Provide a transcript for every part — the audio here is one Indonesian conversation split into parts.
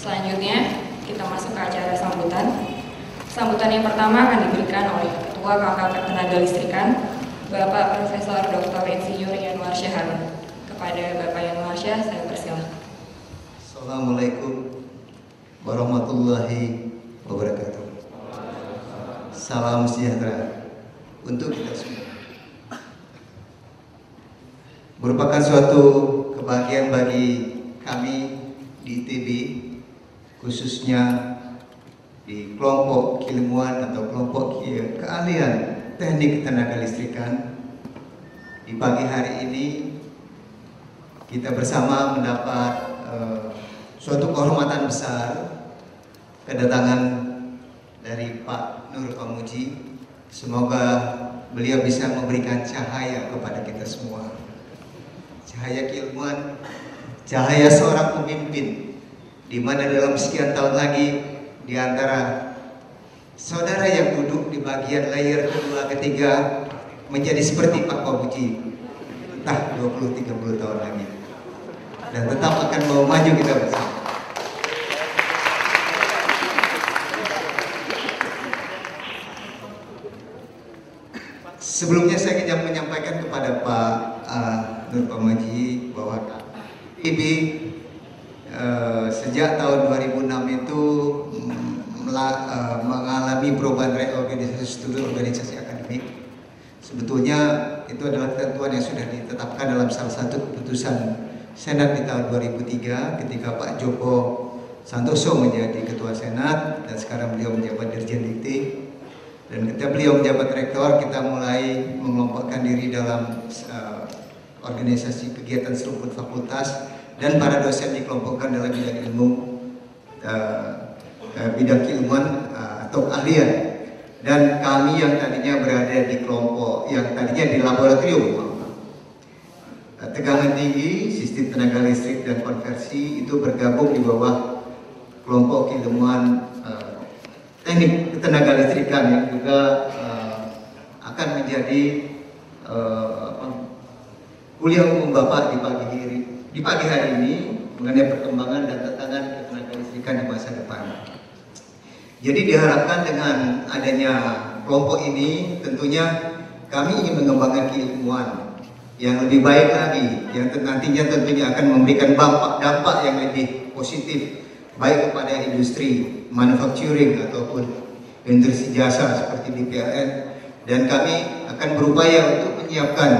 Selanjutnya, kita masuk ke acara sambutan. Sambutan yang pertama akan diberikan oleh Ketua KK Tenaga Listrikan, Bapak Profesor Dr. Insinyur Yanwarsyah Harun. Kepada Bapak Yanwarsyah, saya persilahkan. Assalamualaikum warahmatullahi wabarakatuh. Salam sejahtera untuk kita semua. Merupakan suatu kebahagiaan bagi kami di ITB, khususnya di kelompok keilmuan atau kelompok keahlian teknik tenaga listrikan. Di pagi hari ini kita bersama mendapat suatu kehormatan besar, kedatangan dari Pak Nur Pamuji. Semoga beliau bisa memberikan cahaya kepada kita semua, cahaya keilmuan, cahaya seorang pemimpin, di mana dalam sekian tahun lagi di antara saudara yang duduk di bagian layer kedua, ketiga menjadi seperti Pak Pamuji, entah 20-30 tahun lagi, dan tetap akan mau maju kita bersama. Sebelumnya saya ingin menyampaikan kepada Pak Nur Pamuji bahwa ITB sejak tahun 2006 itu mengalami perubahan reorganisasi struktur organisasi akademik. Sebetulnya itu adalah ketentuan yang sudah ditetapkan dalam salah satu keputusan Senat di tahun 2003 ketika Pak Joko Santoso menjadi Ketua Senat dan sekarang beliau menjabat Dirjen Dikti. Dan ketika beliau menjabat rektor, kita mulai mengelompokkan diri dalam organisasi kegiatan struktur fakultas, dan para dosen dikelompokkan dalam bidang ilmu, bidang keilmuan atau keahlian. Dan kami yang tadinya berada di kelompok, yang tadinya di laboratorium tegangan tinggi, sistem tenaga listrik dan konversi, itu bergabung di bawah kelompok keilmuan teknik tenaga listrikan yang juga akan menjadi kuliah umum Bapak di pagi hari ini mengenai perkembangan dan tantangan ketenaga listrikan di masa depan. Jadi diharapkan dengan adanya kelompok ini, tentunya kami ingin mengembangkan keilmuan yang lebih baik lagi, yang nantinya tentunya akan memberikan dampak yang lebih positif, baik kepada industri manufacturing ataupun industri jasa seperti di PLN. Dan kami akan berupaya untuk menyiapkan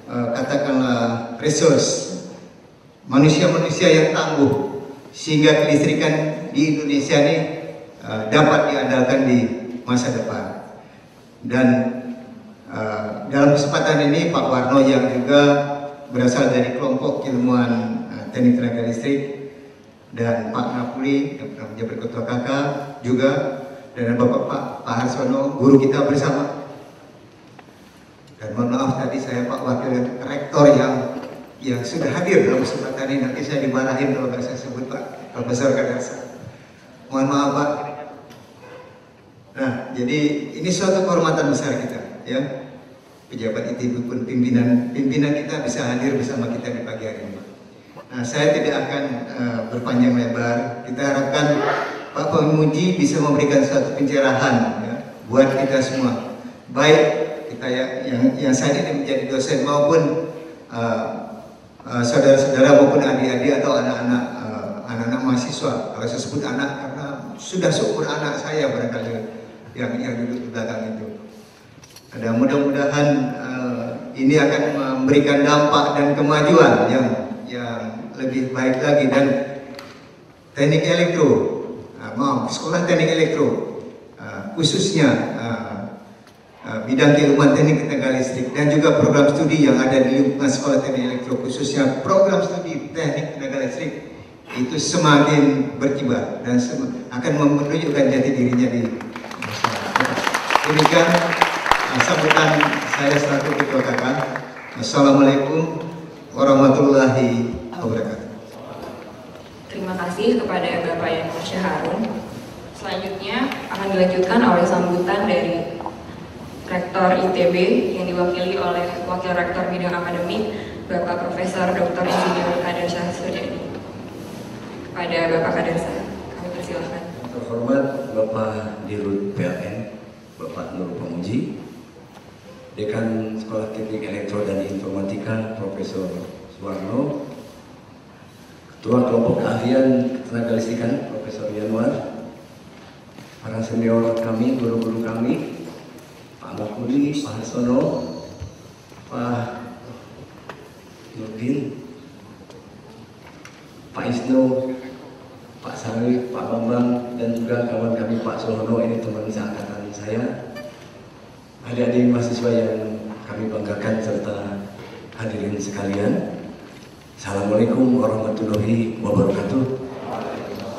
katakanlah resource manusia-manusia yang tangguh, sehingga kelistrikan di Indonesia ini dapat diandalkan di masa depan. Dan dalam kesempatan ini Pak Warno yang juga berasal dari kelompok keilmuan teknik tenaga listrik, dan Pak Napuli yang pernah menjabat Ketua KK juga, dan Bapak Pak Harsono, guru kita bersama. Dan mohon maaf tadi saya Pak Wakil Rektor yang sudah hadir dalam kesempatan ini, nanti saya dimarahin kalau nggak saya sebut Pak Profesor Kadarsa. Mohon maaf Pak. Nah, jadi ini suatu kehormatan besar kita, ya. Pejabat ITB pun pimpinan kita bisa hadir bersama kita di pagi hari ini. Nah, saya tidak akan berpanjang lebar. Kita harapkan Pak Pamuji bisa memberikan suatu pencerahan, ya, buat kita semua, baik kita yang saat ini menjadi dosen maupun saudara-saudara maupun adik-adik atau anak-anak mahasiswa. Kalau saya sebut anak karena sudah seumur anak saya barangkali yang duduk di belakang itu. Dan mudah-mudahan ini akan memberikan dampak dan kemajuan yang lebih baik lagi. Dan teknik elektro, sekolah teknik elektro, khususnya bidang keilmuan teknik tenaga listrik, dan juga program studi yang ada di lingkungan sekolah teknik elektro, khususnya program studi teknik tenaga listrik, itu semakin berkibar dan akan menunjukkan jati dirinya di masyarakat. Demikian sambutan saya selaku Ketua KK. Assalamualaikum warahmatullahi wabarakatuh. Terima kasih kepada Bapak Yanwarsyah Harun. Selanjutnya akan dilanjutkan oleh sambutan dari Rektor ITB yang diwakili oleh Wakil Rektor Bidang Akademik Bapak Profesor Dr. Insinyur Kadarsa Sujadi. Kepada Bapak Kadarsa. Silahkan. Terhormat Bapak Dirut PLN, Bapak Nur Pamuji, Dekan Sekolah Teknik Elektro dan Informatika Profesor Suwarno, Ketua Kelompok Keahlian Ketenaga Listrikan Profesor Yanwar, para senior kami, guru-guru kami, Pak Makuli, Pak Harsono, Pak Nurdin, Pak Isnu, Pak Sarif, Pak Bambang, dan juga kawan kami Pak Sohono, ini teman seangkatan saya, adik-adik mahasiswa yang kami banggakan serta hadirin sekalian. Assalamualaikum warahmatullahi wabarakatuh.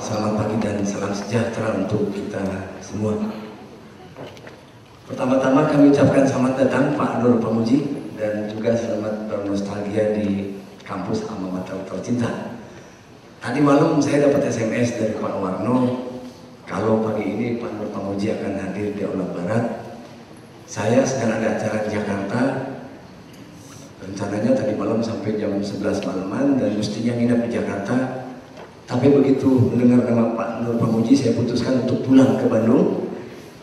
Selamat pagi dan salam sejahtera untuk kita semua. Pertama-tama kami ucapkan selamat datang Pak Nur Pamuji dan juga selamat bernostalgia di kampus alma mater tercinta. Tadi malam saya dapat SMS dari Pak Warno kalau pagi ini Pak Nur Pamuji akan hadir di Aula Barat. Saya sedang ada acara di Jakarta, rencananya tadi malam sampai jam 11 malaman dan mestinya nginap di Jakarta. Tapi begitu mendengar nama Pak Nur Pamuji, saya putuskan untuk pulang ke Bandung.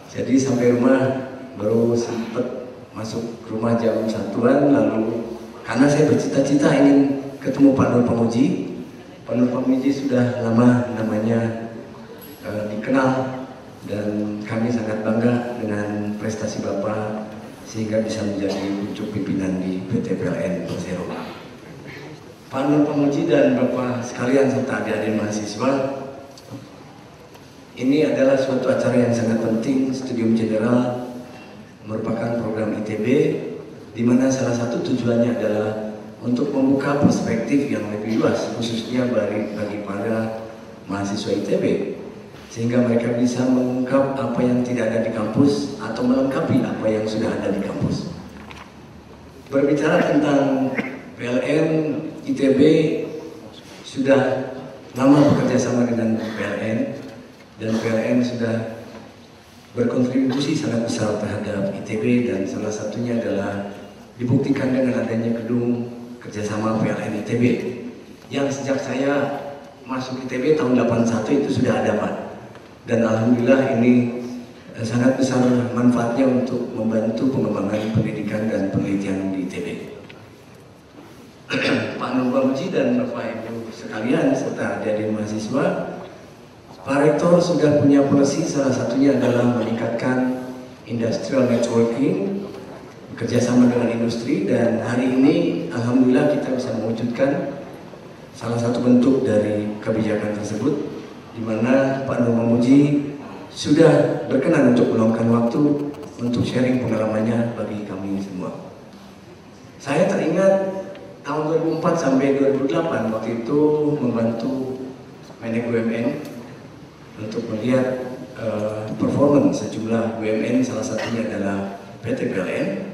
Jadi sampai rumah baru sempat masuk rumah jam 1-an, lalu karena saya bercita-cita ingin ketemu Pak Nur Pamuji. Pak Nur Pamuji sudah lama namanya dikenal dan kami sangat bangga dengan prestasi Bapak sehingga bisa menjadi pucuk pimpinan di PT PLN Persero. Pak Nur Pamuji dan Bapak sekalian serta adik-adik mahasiswa, ini adalah suatu acara yang sangat penting. Studium General merupakan program ITB di mana salah satu tujuannya adalah untuk membuka perspektif yang lebih luas, khususnya bagi para mahasiswa ITB, sehingga mereka bisa mengungkap apa yang tidak ada di kampus atau melengkapi apa yang sudah ada di kampus. Berbicara tentang PLN, ITB sudah lama bekerja sama dengan PLN, dan PLN sudah berkontribusi sangat besar terhadap ITB, dan salah satunya adalah dibuktikan dengan adanya gedung kerjasama PLN ITB yang sejak saya masuk ITB tahun 81 itu sudah ada Pak, dan alhamdulillah ini sangat besar manfaatnya untuk membantu pengembangan pendidikan dan penelitian di ITB. Pak Nur Pamuji dan Bapak Ibu sekalian serta adik-adik mahasiswa, Pak Rektor sudah punya polisi, salah satunya adalah meningkatkan industrial networking, bekerjasama dengan industri, dan hari ini alhamdulillah kita bisa mewujudkan salah satu bentuk dari kebijakan tersebut, di mana Pak Nur Pamuji sudah berkenan untuk meluangkan waktu untuk sharing pengalamannya bagi kami semua. Saya teringat tahun 2004 sampai 2008 waktu itu membantu Meneg BUMN untuk melihat performance sejumlah BUMN, salah satunya adalah PT PLN.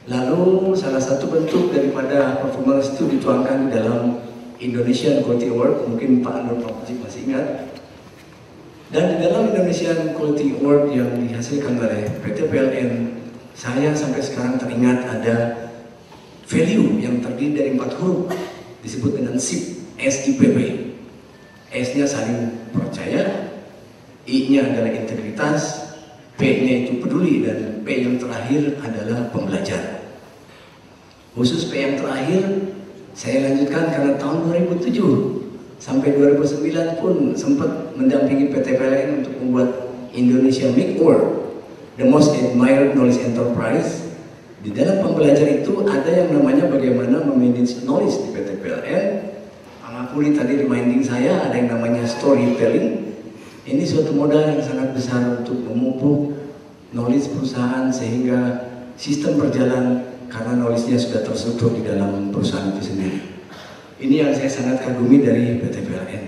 Lalu salah satu bentuk daripada performance itu dituangkan di dalam Indonesian Quality Award, mungkin Pak Nur Pamuji masih ingat. Dan di dalam Indonesian Quality Award yang dihasilkan oleh PT PLN, saya sampai sekarang teringat ada value yang terdiri dari 4 huruf, disebut dengan SIP, SIPP. S-nya saling percaya, I-nya adalah integritas, P-nya itu peduli, dan P yang terakhir adalah pembelajar. Khusus P yang terakhir saya lanjutkan karena tahun 2007 sampai 2009 pun sempat mendampingi PT PLN untuk membuat Indonesia Make Award, the most admired knowledge enterprise. Di dalam pembelajar itu ada yang namanya bagaimana memanage knowledge di PT PLN. Pak Makuli tadi reminding saya ada yang namanya storytelling. Ini suatu modal yang sangat besar untuk memupuk knowledge perusahaan sehingga sistem berjalan karena knowledge-nya sudah terstruktur di dalam perusahaan itu sendiri. Ini yang saya sangat kagumi dari PT PLN.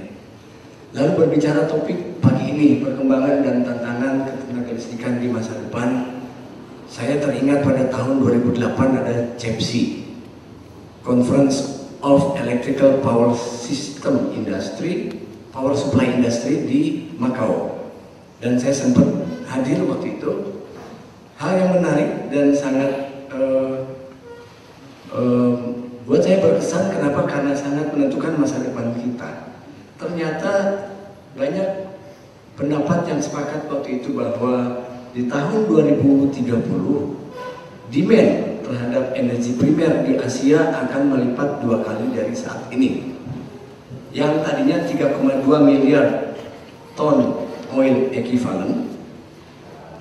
Lalu berbicara topik pagi ini, perkembangan dan tantangan ketenaga listrikan di masa depan, saya teringat pada tahun 2008 ada CEPSI, Conference of Electrical Power System Industry, Power Supply Industry di Macau, dan saya sempat hadir waktu itu. Hal yang menarik dan sangat buat saya berkesan, kenapa? Karena sangat menentukan masa depan kita. Ternyata banyak pendapat yang sepakat waktu itu bahwa di tahun 2030 demand terhadap energi primer di Asia akan melipat 2 kali dari saat ini. Yang tadinya 3,2 miliar ton oil equivalent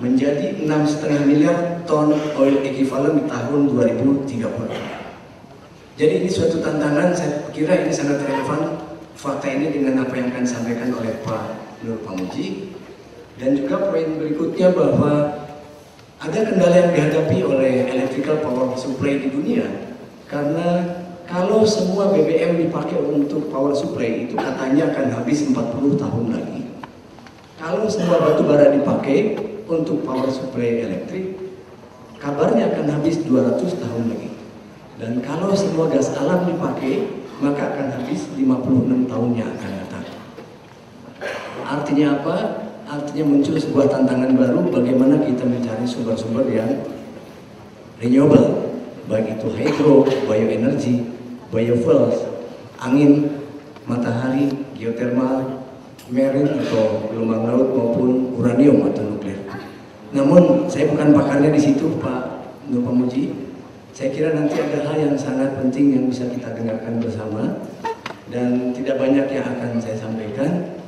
menjadi 6,5 miliar ton oil equivalent di tahun 2030. Jadi ini suatu tantangan, saya kira ini sangat relevan fakta ini dengan apa yang akan disampaikan oleh Pak Nur Pamuji. Dan juga poin berikutnya bahwa ada kendala yang dihadapi oleh electrical power supply di dunia, karena kalau semua BBM dipakai untuk power supply itu katanya akan habis 40 tahun lagi. Kalau semua batu bara dipakai untuk power supply elektrik, kabarnya akan habis 200 tahun lagi. Dan kalau semua gas alam dipakai, maka akan habis 56 tahun yang akan datang. Artinya apa? Artinya muncul sebuah tantangan baru bagaimana kita mencari sumber-sumber yang renewable, baik itu hydro, bioenergi, biofuels, angin, matahari, geothermal, marine atau gelombang laut maupun uranium atau nuklir. Namun saya bukan pakarnya di situ, Pak Nur Pamuji. Saya kira nanti ada hal yang sangat penting yang bisa kita dengarkan bersama dan tidak banyak yang akan saya sampaikan.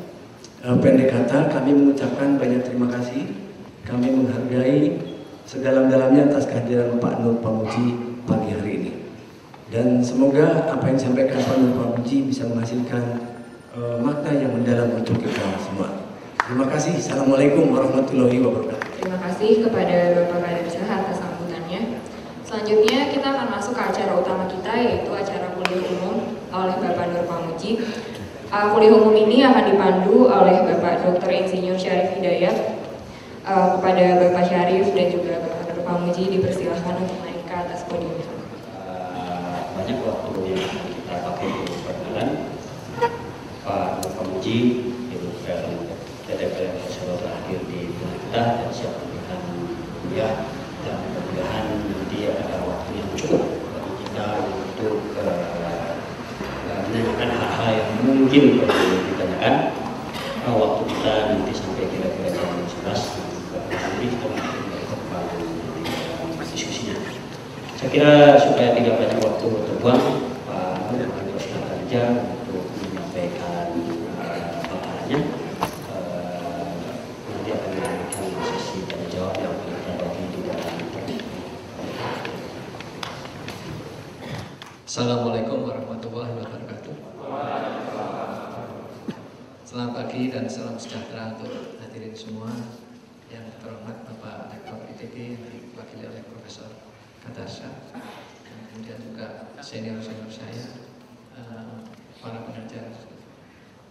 Pendek kata, kami mengucapkan banyak terima kasih. Kami menghargai sedalam-dalamnya atas kehadiran Pak Nur Pamuji pagi hari ini. Dan semoga apa yang disampaikan Pak Nur Pamuji bisa menghasilkan makna yang mendalam untuk kita semua. Terima kasih. Assalamualaikum warahmatullahi wabarakatuh. Terima kasih kepada Bapak Kadirsyah atas sambutannya. Selanjutnya kita akan masuk ke acara utama kita, yaitu acara kuliah umum oleh Bapak Nur Pamuji. Kuliah umum ini akan dipandu oleh Bapak Dr. Insinyur Syarif Hidayat. Kepada Bapak Syarif dan juga Bapak Nur Pamuji dipersilahkan untuk naik ke atas podium. Banyak waktu yang kita pakai untuk perkenalan. Pak Nur Pamuji, Ibu TTP Profesor hadir di tengah kita dan siap memberikan kuliah, dan mudah-mudahan nanti ada waktu yang cukup bagi kita untuk menanyakan hal-hal yang mungkin perlu ditanyakan. Waktu kita nanti sampai kira-kira jam 11 nanti kita melakukan diskusinya. Saya kira supaya tidak banyak waktu terbuang, Pak Nur akan silakan saja untuk menyampaikan paparannya. Nanti akan dilakukan sesi tanya jawab yang kita bagi di dalam teknik. Assalamualaikum warahmatullahi wabarakatuh. Selamat pagi dan salam sejahtera untuk hadirin semua. Yang terhormat Bapak Rektor ITB yang diwakili oleh Profesor Kadarsyah, kemudian juga senior-senior saya, para pengajar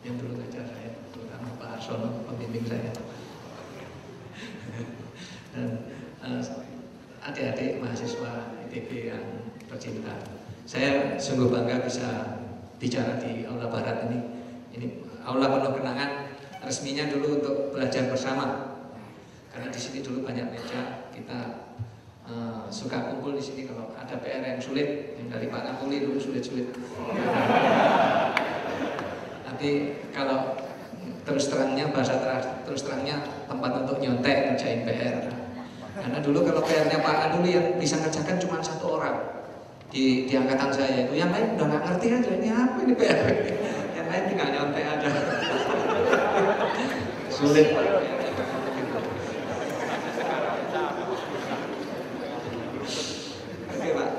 yang dulu ngajar saya, terutama Pak Arsono, pembimbing saya, dan adik-adik mahasiswa ITB yang tercinta. Saya sungguh bangga bisa bicara di Aula Barat ini. Ini aula penuh kenangan, resminya dulu untuk belajar bersama. Karena di sini dulu banyak meja, kita suka kumpul di sini kalau ada PR yang sulit, yang dari Pak Napoli dulu sulit-sulit. Tapi kalau terus terangnya, bahasa terus terangnya tempat untuk nyontek ngerjain PR. Karena dulu kalau PR-nya Pak Napoli yang bisa ngerjakan cuma 1 orang di angkatan saya itu, yang lain udah nggak ngerti aja ini apa ini PR. Yang lain tinggal nyontek aja. Sulit. Oke Pak,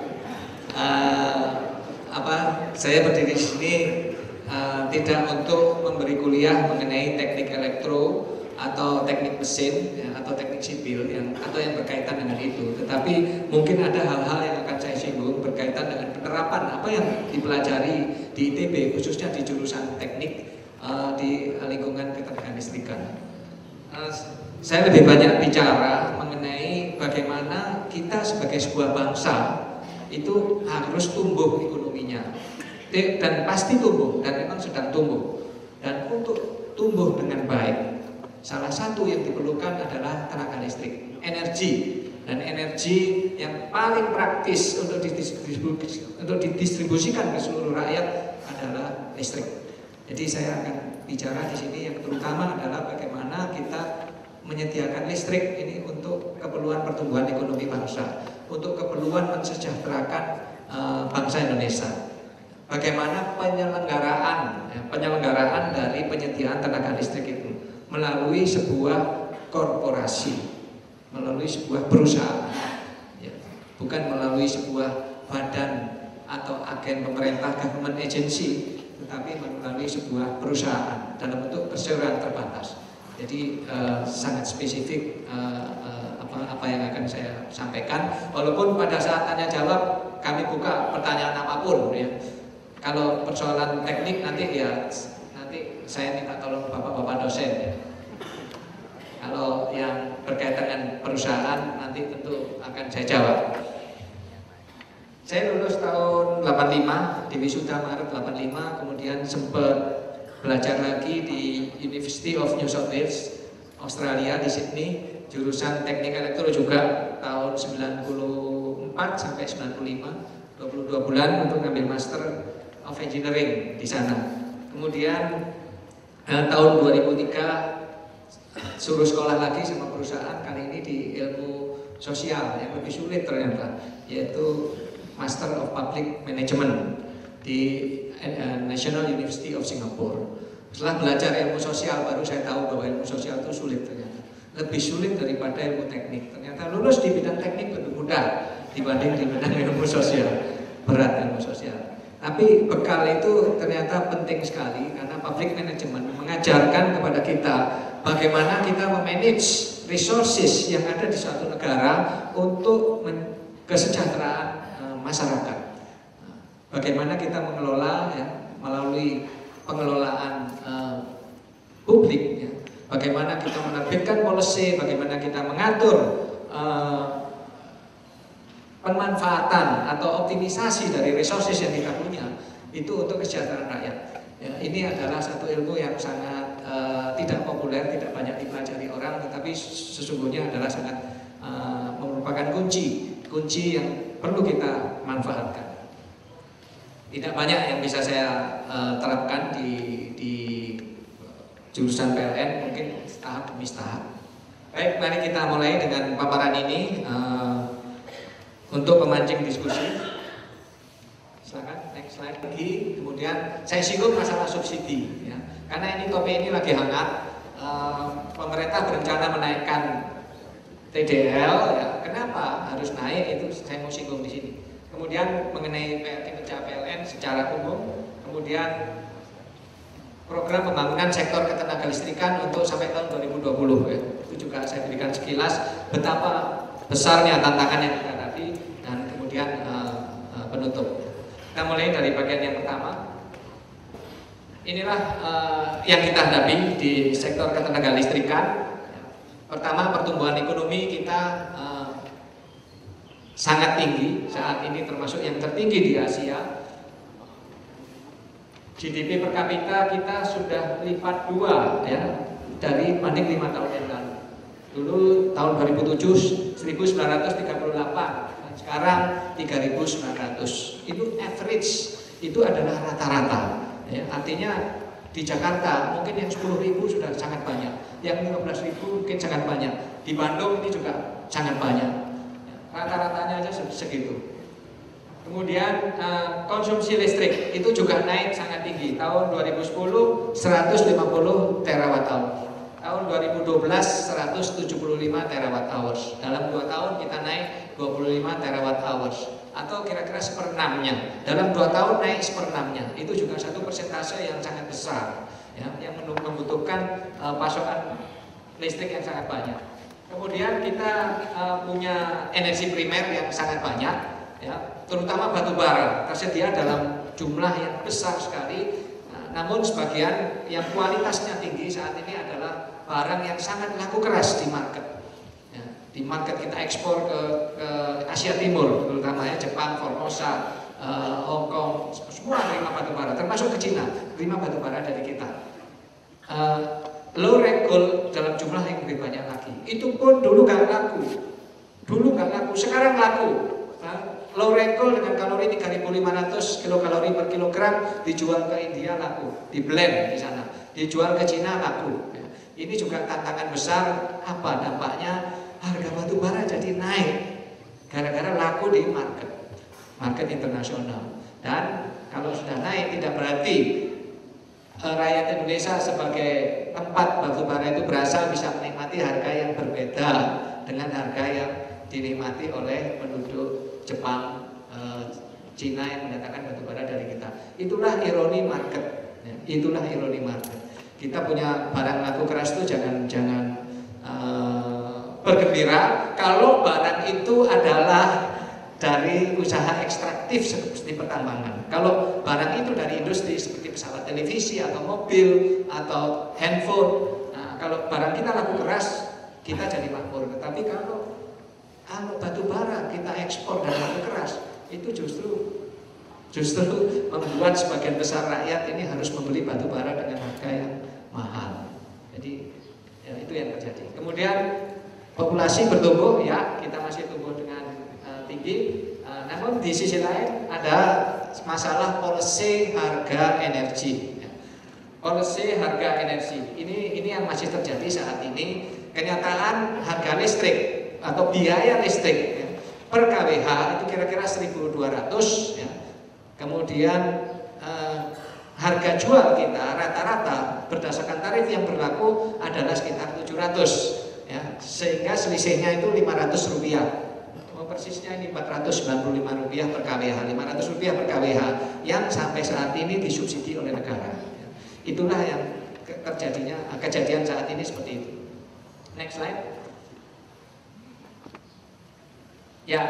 saya berdiri di sini tidak untuk memberi kuliah mengenai teknik elektro atau teknik mesin ya, atau teknik sipil atau yang berkaitan dengan itu, tetapi mungkin ada hal-hal yang akan saya singgung berkaitan dengan penerapan apa yang dipelajari di ITB, khususnya di jurusan teknik di lingkungan ketenagaan listrikan. Saya lebih banyak bicara mengenai bagaimana kita sebagai sebuah bangsa itu harus tumbuh ekonominya, dan pasti tumbuh, dan memang sedang tumbuh. Dan untuk tumbuh dengan baik, salah satu yang diperlukan adalah tenaga listrik, energi, dan energi yang paling praktis untuk didistribusikan ke seluruh rakyat adalah listrik. Jadi saya akan bicara di sini yang terutama adalah bagaimana kita menyediakan listrik ini untuk keperluan pertumbuhan ekonomi bangsa, untuk keperluan mensejahterakan bangsa Indonesia. Bagaimana penyelenggaraan dari penyediaan tenaga listrik itu melalui sebuah korporasi, melalui sebuah perusahaan, ya, bukan melalui sebuah badan atau agen pemerintah government agency, tetapi melalui sebuah perusahaan dalam bentuk perseroan terbatas. Jadi sangat spesifik apa yang akan saya sampaikan. Walaupun pada saat tanya jawab kami buka pertanyaan apapun, ya. Kalau persoalan teknik nanti saya minta tolong bapak-bapak dosen, ya. Kalau yang berkaitan dengan perusahaan nanti tentu akan saya jawab. Saya lulus tahun 85, di wisuda Maret 85, kemudian sempat belajar lagi di University of New South Wales, Australia, di Sydney, jurusan teknik elektro juga tahun 94 sampai 95, 22 bulan untuk ngambil Master of Engineering di sana. Kemudian tahun 2003 suruh sekolah lagi sama perusahaan, kali ini di ilmu sosial yang lebih sulit ternyata, yaitu Master of Public Management di National University of Singapore. Setelah belajar ilmu sosial baru saya tahu bahwa ilmu sosial itu sulit ternyata, lebih sulit daripada ilmu teknik. Ternyata lulus di bidang teknik lebih mudah dibanding di bidang ilmu sosial, berat ilmu sosial. Tapi bekal itu ternyata penting sekali karena public management mengajarkan kepada kita bagaimana kita memanage resources yang ada di suatu negara untuk kesejahteraan masyarakat. Bagaimana kita mengelola, ya, melalui pengelolaan publik, ya. Bagaimana kita menerbitkan policy, bagaimana kita mengatur pemanfaatan atau optimisasi dari resources yang kita punya itu untuk kesejahteraan rakyat. Ya, ini adalah satu ilmu yang sangat tidak populer, tidak banyak dipelajari orang, tetapi sesungguhnya adalah sangat merupakan kunci yang perlu kita manfaatkan. Tidak banyak yang bisa saya terapkan di jurusan PLN, mungkin tahap demi tahap. Baik, mari kita mulai dengan paparan ini untuk memancing diskusi. Silakan, next slide lagi. Kemudian saya singgung masalah subsidi, ya. Karena ini topik ini lagi hangat. Pemerintah berencana menaikkan TDL, ya. Kenapa harus naik? Itu saya mau singgung di sini. Kemudian mengenai kinerja PLN secara umum, kemudian program pembangunan sektor ketenagalistrikan untuk sampai tahun 2020, ya. Itu juga saya berikan sekilas betapa besarnya tantangan yang kita hadapi dan kemudian penutup. Kita mulai dari bagian yang pertama. Inilah yang kita hadapi di sektor ketenagalistrikan. Pertama, pertumbuhan ekonomi kita sangat tinggi saat ini, termasuk yang tertinggi di Asia. GDP per kapita kita sudah lipat 2, ya, dari banding 5 tahun yang lalu. Dulu tahun 2007 1938. Sekarang 3.900. Itu average, itu adalah rata-rata, ya. Artinya di Jakarta mungkin yang 10.000 sudah sangat banyak, yang 15.000 mungkin sangat banyak. Di Bandung ini juga sangat banyak, ya. Rata-ratanya aja segitu. Kemudian konsumsi listrik itu juga naik sangat tinggi. Tahun 2010 150 terawatt-hour. Tahun 2012 175 terawatt-hours. Dalam 2 tahun kita naik 25 terawatt-hours, atau kira-kira 1/6-nya. Dalam 2 tahun naik 1/6-nya. Itu juga satu persentase yang sangat besar, ya, yang membutuhkan pasokan listrik yang sangat banyak. Kemudian kita punya energi primer yang sangat banyak, ya, terutama batu bara tersedia dalam jumlah yang besar sekali. Namun sebagian yang kualitasnya tinggi saat ini adalah barang yang sangat laku keras di market, ya. Di market kita ekspor ke Asia Timur, terutama ya Jepang, Formosa, Hong Kong, semua terima batu bara, termasuk ke Cina, terima batu bara dari kita. Low rate gold dalam jumlah yang lebih banyak lagi. Itu pun dulu nggak laku, sekarang laku. Low rate gold dengan kalori 3.500 kilokalori per kilogram dijual ke India laku, di blend di sana. dijual ke Cina laku. Ini juga tantangan besar. Apa dampaknya? Harga batu bara jadi naik gara-gara laku di market internasional. Dan kalau sudah naik tidak berarti rakyat Indonesia sebagai tempat batu bara itu berasal bisa menikmati harga yang berbeda dengan harga yang dinikmati oleh penduduk Jepang, Cina yang mendatangkan batu bara dari kita. Itulah ironi market. Itulah ironi market. Kita punya barang laku keras itu jangan bergembira kalau barang itu adalah dari usaha ekstraktif seperti pertambangan. Kalau barang itu dari industri seperti pesawat televisi atau mobil atau handphone, nah, kalau barang kita laku keras kita jadi makmur. Tetapi kalau batu bara kita ekspor dan laku keras, itu justru membuat sebagian besar rakyat ini harus membeli batu bara dengan harga yang mahal. Jadi ya, itu yang terjadi. Kemudian populasi bertumbuh, ya kita masih tumbuh dengan tinggi. Namun di sisi lain ada masalah policy harga energi. Policy harga energi ini yang masih terjadi saat ini. Kenyataan harga listrik atau biaya listrik ya, per kWh itu kira-kira 1.200 ya. Kemudian harga jual kita rata-rata berdasarkan tarif yang berlaku adalah sekitar 700 ya, sehingga selisihnya itu Rp500. Persisnya ini Rp495 per kWh, Rp500 per kWh yang sampai saat ini disubsidi oleh negara. Itulah yang kejadian saat ini seperti itu. Next slide. Ya,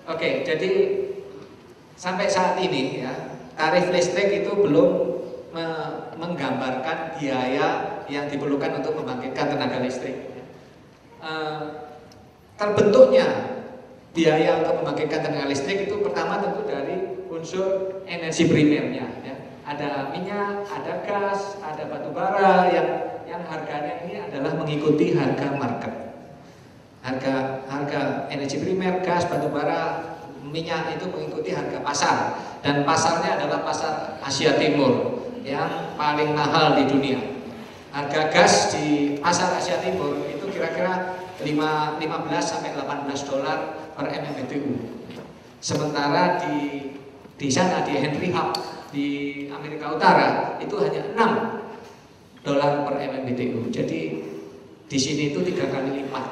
oke, jadi sampai saat ini ya tarif listrik itu belum menggambarkan biaya yang diperlukan untuk membangkitkan tenaga listrik. Terbentuknya biaya untuk membangkitkan tenaga listrik itu pertama tentu dari unsur energi primernya ya. Ada minyak, ada gas, ada batu bara yang harganya ini adalah mengikuti harga market. Harga energi primer, gas, batu bara, minyak itu mengikuti harga pasar, dan pasarnya adalah pasar Asia Timur yang paling mahal di dunia. Harga gas di pasar Asia Timur itu kira-kira 15 sampai 18 dolar per MMBTU. Sementara di sana di Henry Hub di Amerika Utara itu hanya 6 dolar per MMBTU. Jadi di sini itu 3 kali lipat.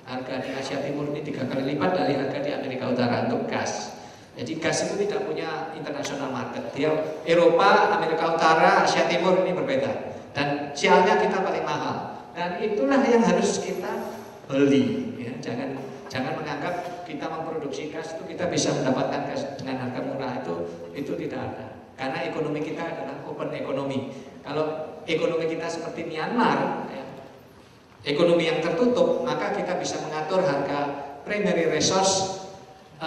Harga di Asia Timur ini 3 kali lipat dari harga di Amerika Utara untuk gas. Jadi gas itu tidak punya international market. Dia Eropa, Amerika Utara, Asia Timur ini berbeda. Dan sialnya kita paling mahal. Dan itulah yang harus kita beli, ya. Jangan menganggap kita memproduksi gas itu kita bisa mendapatkan gas dengan harga murah, itu tidak ada. Karena ekonomi kita adalah open economy. Kalau ekonomi kita seperti Myanmar, ya, ekonomi yang tertutup, maka kita bisa mengatur harga primary resource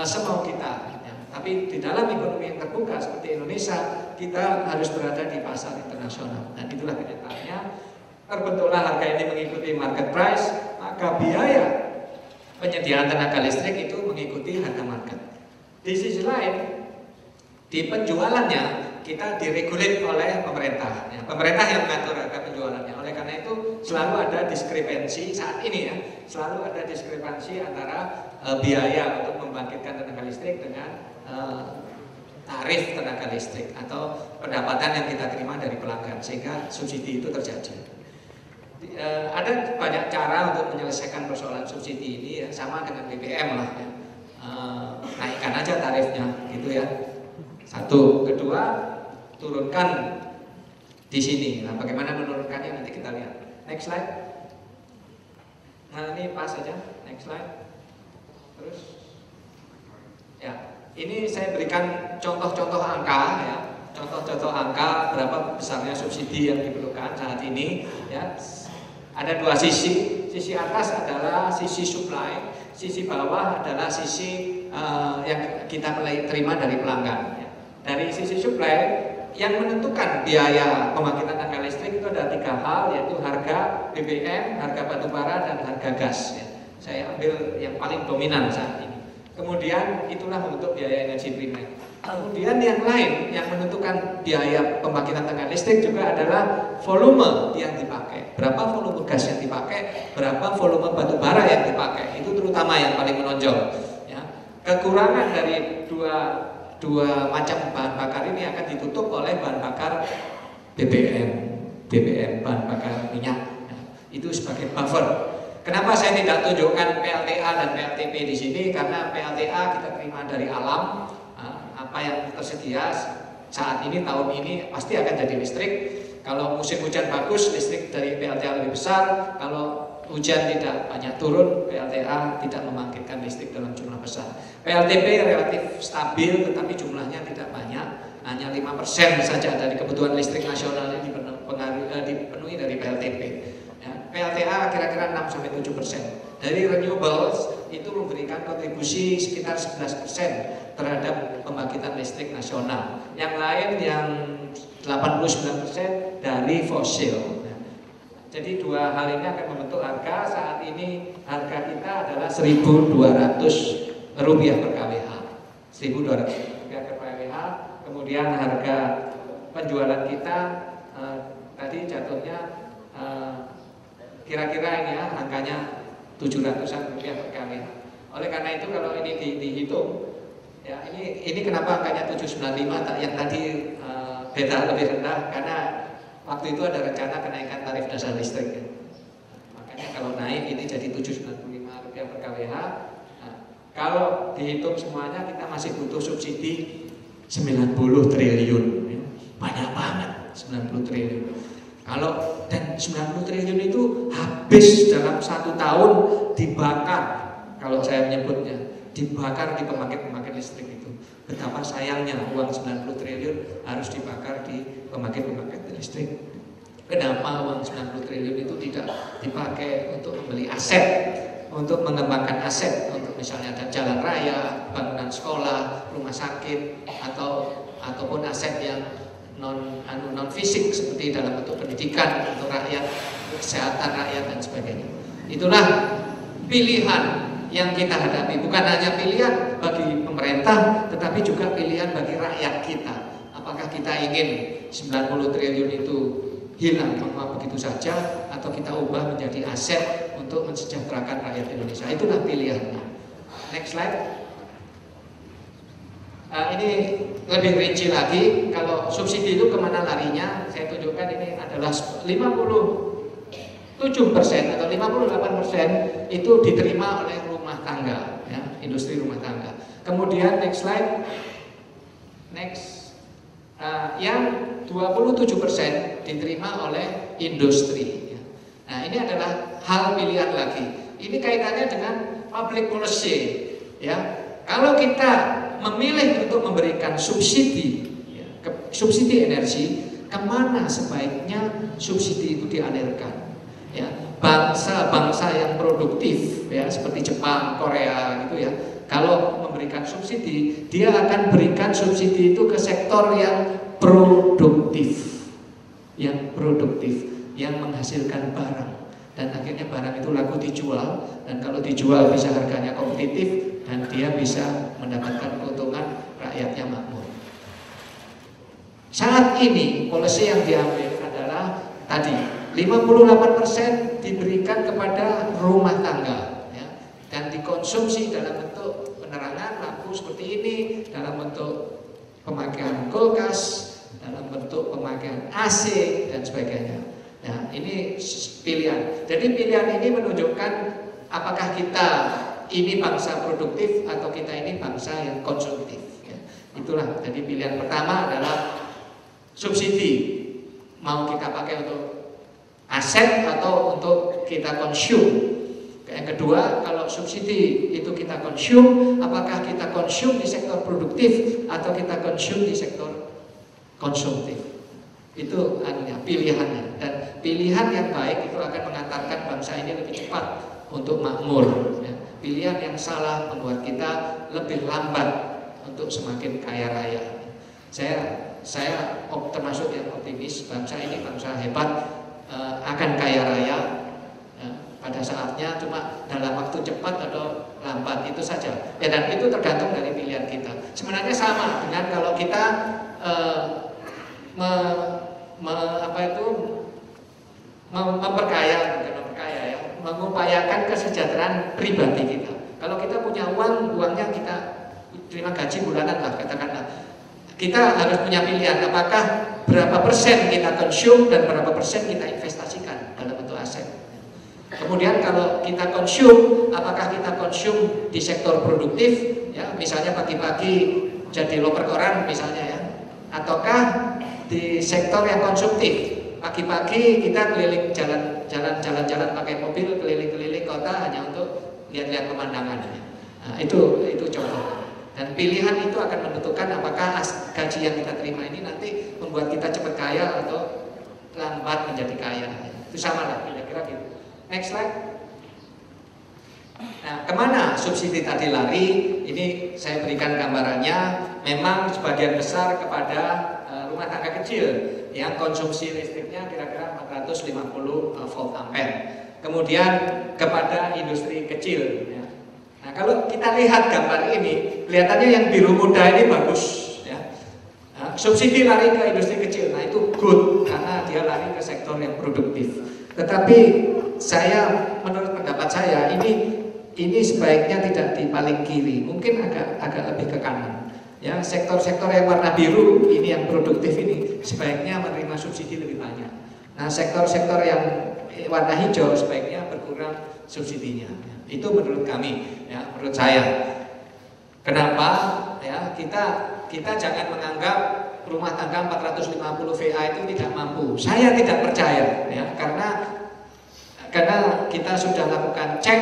semau kita. Ya. Tapi di dalam ekonomi yang terbuka seperti Indonesia, kita harus berada di pasar internasional. Dan itulah kenyataannya. Terbentuklah harga ini mengikuti market price, maka biaya penyediaan tenaga listrik itu mengikuti harga market. Di sisi lain, di penjualannya kita diregulir oleh pemerintah. Ya, pemerintah yang mengatur harga penjualannya. Oleh karena itu selalu ada diskrepansi saat ini ya, selalu ada diskrepansi antara biaya untuk membangkitkan tenaga listrik dengan tarif tenaga listrik atau pendapatan yang kita terima dari pelanggan, sehingga subsidi itu terjadi. Ada banyak cara untuk menyelesaikan persoalan subsidi ini ya, sama dengan BBM lah ya. Naikkan aja tarifnya gitu ya. Satu, kedua turunkan di sini. Nah, bagaimana menurunkannya nanti kita lihat. Next slide. Nah, ini pas saja. Next slide. Terus ya, ini saya berikan contoh-contoh angka ya. Contoh-contoh angka berapa besarnya subsidi yang diperlukan saat ini ya. Ada dua sisi. Sisi atas adalah sisi supply, sisi bawah adalah sisi yang kita terima dari pelanggan. Ya. Dari sisi supply, yang menentukan biaya pembangkitan tenaga listrik itu ada 3 hal, yaitu harga BBM, harga batubara, dan harga gas. Ya. Saya ambil yang paling dominan saat ini. Kemudian itulah untuk biaya energi primer. Kemudian yang lain yang menentukan biaya pembangkitan tenaga listrik juga adalah volume yang dipakai. Berapa volume gas yang dipakai, berapa volume batu bara yang dipakai. Itu terutama yang paling menonjol. Ya. Kekurangan dari dua macam bahan bakar ini akan ditutup oleh bahan bakar BBM, bahan bakar minyak. Ya. Itu sebagai buffer. Kenapa saya tidak tunjukkan PLTA dan PLTP di sini? Karena PLTA kita terima dari alam, apa yang tersedia saat ini, tahun ini pasti akan jadi listrik. Kalau musim hujan bagus, listrik dari PLTA lebih besar. Kalau hujan tidak banyak turun, PLTA tidak membangkitkan listrik dalam jumlah besar. PLTP relatif stabil, tetapi jumlahnya tidak banyak, hanya 5% saja dari kebutuhan listrik nasional yang dipenuhi dari PLTP. PLTA kira-kira 6-7%. Dari renewables itu memberikan kontribusi sekitar 11% terhadap pembangkitan listrik nasional. Yang lain yang 89% dari fosil. Jadi dua hal ini akan membentuk harga. Saat ini harga kita adalah Rp1.200 per kWh. Rp1.200 per kWh. Kemudian harga penjualan kita tadi jatuhnya kira-kira ini ya, angkanya 700-an rupiah per kWh. Oleh karena itu kalau ini dihitung, ya ini kenapa angkanya 795 yang tadi beta lebih rendah, karena waktu itu ada rencana kenaikan tarif dasar listrik. Ya. Makanya kalau naik ini jadi 795 rupiah per kWh. Nah, kalau dihitung semuanya kita masih butuh subsidi 90 triliun. Ya. Banyak banget 90 triliun. Kalau dan 90 triliun itu habis dalam 1 tahun dibakar, kalau saya menyebutnya, dibakar di pembangkit listrik itu. Betapa sayangnya uang 90 triliun harus dibakar di pembangkit listrik. Kenapa uang 90 triliun itu tidak dipakai untuk membeli aset, untuk mengembangkan aset, untuk misalnya ada jalan raya, bangunan sekolah, rumah sakit, ataupun aset yang non fisik seperti dalam bentuk pendidikan untuk rakyat, kesehatan rakyat dan sebagainya. Itulah pilihan yang kita hadapi, bukan hanya pilihan bagi pemerintah tetapi juga pilihan bagi rakyat kita. Apakah kita ingin 90 triliun itu hilang begitu saja atau kita ubah menjadi aset untuk mensejahterakan rakyat Indonesia. Itulah pilihannya. Next slide. Ini lebih rinci lagi, kalau subsidi itu kemana larinya, saya tunjukkan ini adalah 57% atau 58% itu diterima oleh rumah tangga, ya, industri rumah tangga. Kemudian next slide, next, yang 27% diterima oleh industri. Ya. Nah ini adalah hal pilihan lagi. Ini kaitannya dengan public policy, ya. Kalau kita memilih untuk memberikan subsidi, ya, subsidi energi, kemana sebaiknya subsidi itu dialirkan? Ya, bangsa-bangsa yang produktif, ya, seperti Jepang, Korea, gitu ya. Kalau memberikan subsidi, dia akan berikan subsidi itu ke sektor yang produktif, yang menghasilkan barang, dan akhirnya barang itu laku dijual, dan kalau dijual bisa harganya kompetitif. Dan dia bisa mendapatkan keuntungan, rakyatnya makmur. Saat ini polisi yang diambil adalah tadi 58% diberikan kepada rumah tangga, ya, dan dikonsumsi dalam bentuk penerangan lampu seperti ini, dalam bentuk pemakaian kulkas, dalam bentuk pemakaian AC dan sebagainya. Nah, ini pilihan. Jadi pilihan ini menunjukkan apakah kita ini bangsa produktif atau kita ini bangsa yang konsumtif. Ya. Itulah. Jadi pilihan pertama adalah subsidi, mau kita pakai untuk aset atau untuk kita consume. Yang kedua, kalau subsidi itu kita consume, apakah kita consume di sektor produktif atau kita consume di sektor konsumtif. Itu pilihannya, dan pilihan yang baik itu akan mengantarkan bangsa ini lebih cepat untuk makmur. Ya. Pilihan yang salah membuat kita lebih lambat untuk semakin kaya raya. Saya termasuk yang optimis, bangsa ini bangsa hebat, akan kaya raya, ya, pada saatnya, cuma dalam waktu cepat atau lambat, itu saja. Ya, dan itu tergantung dari pilihan kita. Sebenarnya sama dengan kalau kita mengupayakan kesejahteraan pribadi kita. Kalau kita punya uang, uangnya kita terima gaji bulanan lah, katakanlah. Kita harus punya pilihan, apakah berapa persen kita konsum dan berapa persen kita investasikan dalam bentuk aset. Kemudian kalau kita konsum, apakah kita konsum di sektor produktif, ya, misalnya pagi-pagi jadi loper koran misalnya, ya, ataukah di sektor yang konsumtif. Pagi-pagi kita keliling jalan-jalan pakai mobil keliling-keliling kota hanya untuk lihat-lihat pemandangan. Nah, itu contoh. Dan pilihan itu akan menentukan apakah gaji yang kita terima ini nanti membuat kita cepat kaya atau lambat menjadi kaya. Itu sama lah, kira-kira gitu. Next slide. Nah, kemana subsidi tadi lari? Ini saya berikan gambarannya. Memang sebagian besar kepada rumah tangga kecil yang konsumsi listriknya kira-kira 450 volt ampere. Kemudian kepada industri kecil. Ya. Nah, kalau kita lihat gambar ini, kelihatannya yang biru muda ini bagus. Ya. Nah, subsidi lari ke industri kecil, nah itu good karena dia lari ke sektor yang produktif. Tetapi menurut pendapat saya ini sebaiknya tidak di paling kiri, mungkin agak lebih ke kanan. Ya, sektor-sektor yang warna biru ini yang produktif ini sebaiknya menerima subsidi lebih banyak. Nah, sektor-sektor yang warna hijau sebaiknya berkurang subsidinya. Itu menurut kami, ya, menurut saya. Kenapa? Ya, kita jangan menganggap rumah tangga 450 VA itu tidak mampu. Saya tidak percaya, ya, karena kita sudah lakukan cek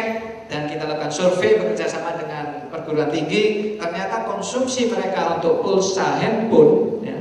dan kita lakukan survei bekerjasama dengan perguruan tinggi, ternyata konsumsi mereka untuk pulsa handphone, ya,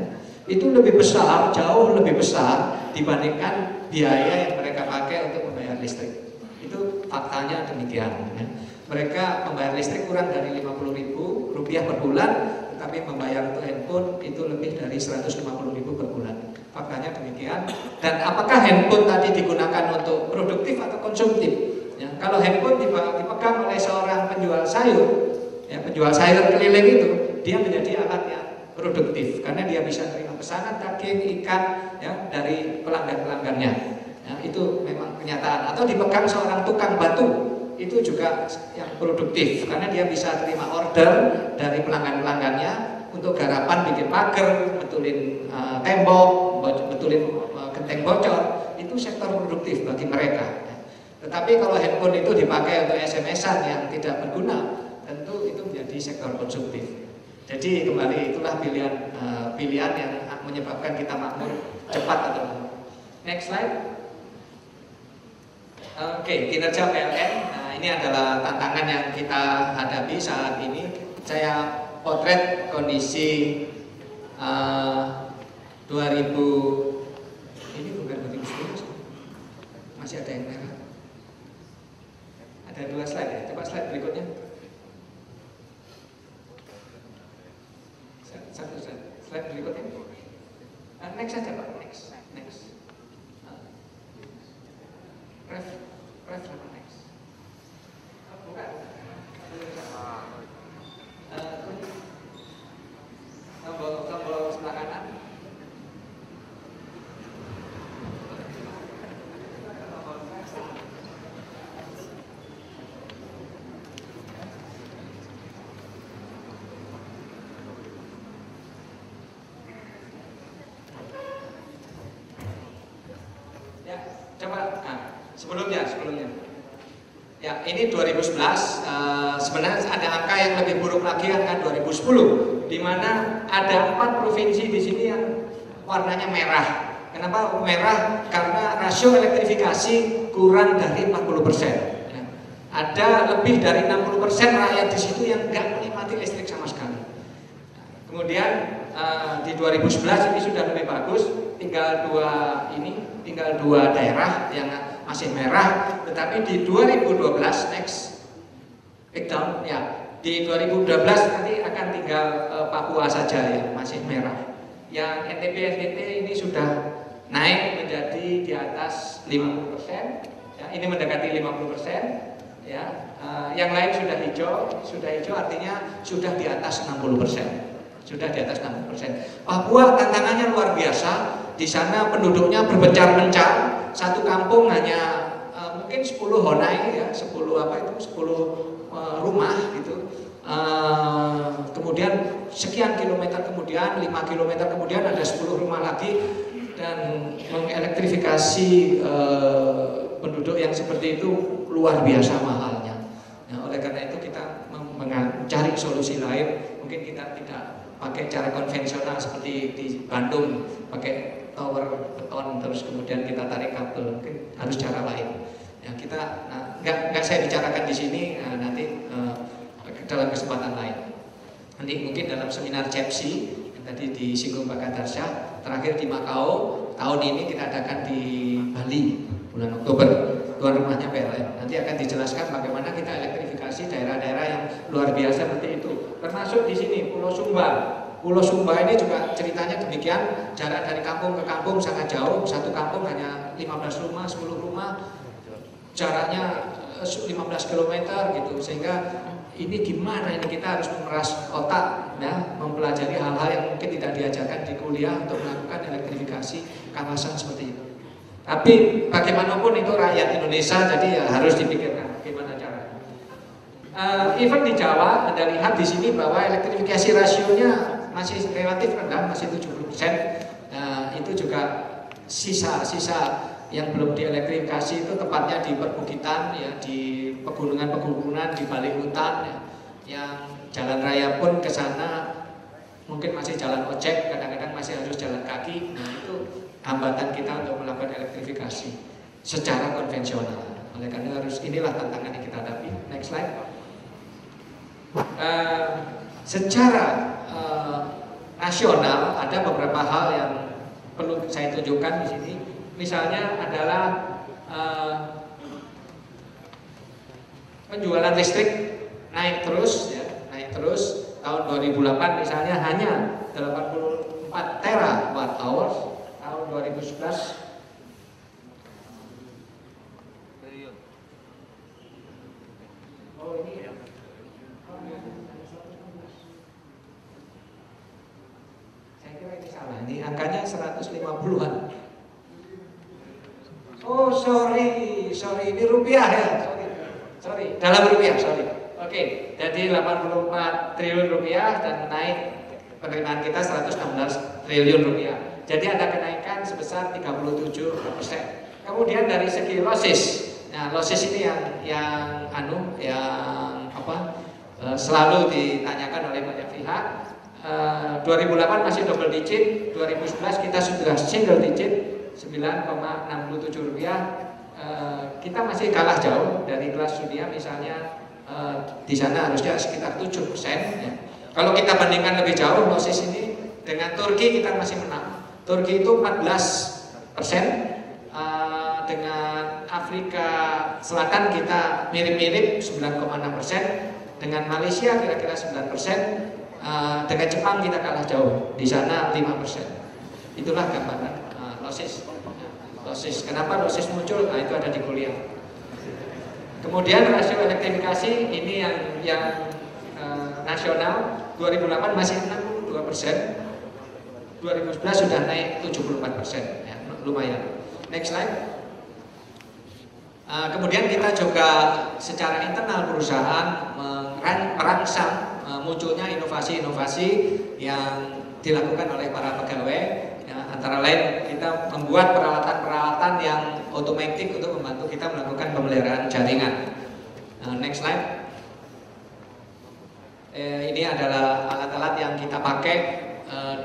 itu lebih besar, jauh lebih besar dibandingkan biaya yang mereka pakai untuk membayar listrik. Itu faktanya demikian. Ya. Mereka membayar listrik kurang dari Rp50.000 per bulan, tetapi membayar untuk handphone itu lebih dari Rp150.000 per bulan. Faktanya demikian. Dan apakah handphone tadi digunakan untuk produktif atau konsumtif? Ya, kalau handphone dipegang oleh seorang penjual sayur, ya, penjual sayur keliling itu, dia menjadi alat yang produktif karena dia bisa terima pesanan daging, ikan, ya, dari pelanggan-pelanggannya. Ya, itu memang kenyataan. Atau dipegang seorang tukang batu, itu juga yang produktif karena dia bisa terima order dari pelanggan-pelanggannya untuk garapan, bikin pagar, betulin tembok, betulin genteng bocor. Itu sektor produktif bagi mereka. Tetapi kalau handphone itu dipakai untuk SMS-an yang tidak berguna, tentu itu menjadi sektor konsumtif. Jadi kembali itulah pilihan yang menyebabkan kita makmur cepat atau lambat. Next slide. Oke, kinerja PLN. Nah, ini adalah tantangan yang kita hadapi saat ini. Saya potret kondisi 2000. Ini bukan 2010, masih ada yang merah. Ada 2 slide ya, coba slide berikutnya. Satu slide berikutnya. Next saja Pak, next. Ref next. Bukan. Tombol sebelah kanan. Sebelumnya. Ya, ini 2011. Sebenarnya ada angka yang lebih buruk lagi, angka 2010, di mana ada 4 provinsi di sini yang warnanya merah. Kenapa merah? Karena rasio elektrifikasi kurang dari 40%. Ya. Ada lebih dari 60% rakyat di situ yang nggak menikmati listrik sama sekali. Kemudian di 2011 ini sudah lebih bagus, tinggal dua daerah yang masih merah, tetapi di 2012 next breakdown, ya, di 2012 nanti akan tinggal Papua saja yang masih merah. Yang NTB NTT ini sudah naik menjadi di atas 50%, Ya, ini mendekati 50%. Ya, yang lain sudah hijau artinya sudah di atas 60%. Sudah di atas 60%. Papua tantangannya luar biasa. Di sana penduduknya berpencar-pencar. Satu kampung hanya mungkin 10 honai ya, 10 rumah gitu. Kemudian sekian kilometer kemudian, 5 kilometer kemudian ada 10 rumah lagi, dan mengelektrifikasi penduduk yang seperti itu luar biasa mahalnya. Nah, oleh karena itu kita mencari solusi lain. Mungkin kita tidak pakai cara konvensional seperti di Bandung, pakai tower beton terus kemudian kita tarik kabel, mungkin harus cara lain. Ya, kita nggak saya bicarakan di sini, nanti dalam kesempatan lain. Nanti mungkin dalam seminar CEPSI yang tadi disinggung Pak Kadarsyah, terakhir di Makau, tahun ini kita adakan di Bali bulan Oktober, tuan rumahnya PLN. Nanti akan dijelaskan bagaimana kita elektrifikasi daerah-daerah yang luar biasa seperti itu. Termasuk di sini Pulau Sumba. Pulau Sumba ini juga ceritanya demikian, jarak dari kampung ke kampung sangat jauh. Satu kampung hanya 15 rumah, 10 rumah, jaraknya 15 km gitu. Sehingga ini gimana ini kita harus memeras otak ya, mempelajari hal-hal yang mungkin tidak diajarkan di kuliah untuk melakukan elektrifikasi kawasan seperti itu. Tapi bagaimanapun itu rakyat Indonesia, jadi ya harus dipikirkan bagaimana caranya. Even di Jawa Anda lihat di sini bahwa elektrifikasi rasionya masih relatif rendah, masih 70%. Itu juga sisa-sisa yang belum dielektrifikasi itu tepatnya di perbukitan ya, di pegunungan-pegunungan, di balik hutan ya, yang jalan raya pun ke sana mungkin masih jalan ojek, kadang-kadang masih harus jalan kaki. Nah, itu hambatan kita untuk melakukan elektrifikasi secara konvensional. Oleh karena inilah tantangan yang kita hadapi. Next slide. Secara nasional ada beberapa hal yang perlu saya tunjukkan di sini. Misalnya adalah penjualan listrik naik terus ya, naik terus. Tahun 2008 misalnya hanya 84 terawatt hour, tahun 2011 oh ini ya. Saya kira ini salah, ini angkanya 150-an. Oh sorry, ini rupiah ya, sorry, dalam rupiah, sorry. Oke, jadi 84 triliun rupiah dan naik penerimaan kita 116 triliun rupiah. Jadi ada kenaikan sebesar 37%. Kemudian dari segi losses, nah losses ini yang selalu ditanyakan oleh banyak pihak. 2008 masih double digit, 2011 kita sudah single digit, 9,67 rupiah. Kita masih kalah jauh dari kelas dunia, misalnya di sana harusnya sekitar 7%. Ya. Kalau kita bandingkan lebih jauh losses ini dengan Turki, kita masih menang. Turki itu 14%, dengan Afrika Selatan kita mirip-mirip 9,6%, dengan Malaysia kira-kira 9%, dengan Jepang kita kalah jauh, di sana 5%. Itulah gambaran losses. Kenapa losses muncul? Nah, itu ada di kuliah. Kemudian rasio elektrifikasi ini yang nasional 2008 masih 62%, 2011 sudah naik 74%, ya, lumayan. Next slide. Kemudian kita juga secara internal perusahaan merangsang munculnya inovasi-inovasi yang dilakukan oleh para pegawai. Ya, antara lain kita membuat peralatan-peralatan yang otomatis untuk membantu kita melakukan pemeliharaan jaringan. Next slide. Ini adalah alat-alat yang kita pakai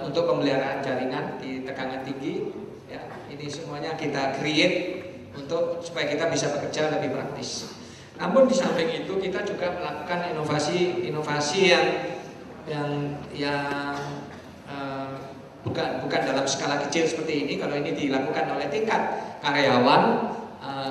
untuk pemeliharaan jaringan di tegangan tinggi. Ya, ini semuanya kita create supaya kita bisa bekerja lebih praktis. Namun di samping itu kita juga melakukan inovasi yang bukan dalam skala kecil seperti ini. Kalau ini dilakukan oleh tingkat karyawan,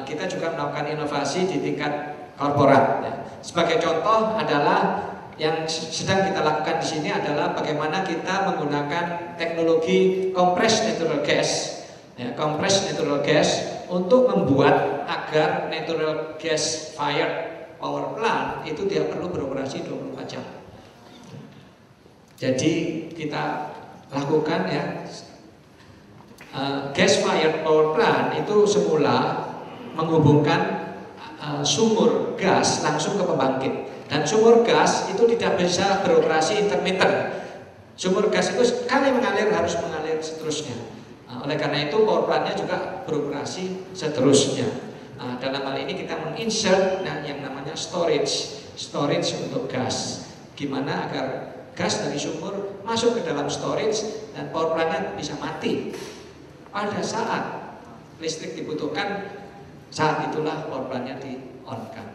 kita juga melakukan inovasi di tingkat korporat. Ya. Sebagai contoh adalah yang sedang kita lakukan di sini adalah bagaimana kita menggunakan teknologi compressed natural gas, ya, compressed natural gas untuk membuat agar natural gas fired power plant itu tidak perlu beroperasi 24 jam. Jadi kita lakukan ya, gas fired power plant itu semula menghubungkan sumur gas langsung ke pembangkit, dan sumur gas itu tidak bisa beroperasi intermittent. Sumur gas itu sekali mengalir harus mengalir seterusnya. Oleh karena itu power plant-nya juga beroperasi seterusnya. Dalam hal ini kita menginsert yang namanya storage untuk gas. Gimana agar gas dari sumur masuk ke dalam storage dan power plant-nya bisa mati pada saat listrik dibutuhkan, saat itulah power plant-nya di-on-kan.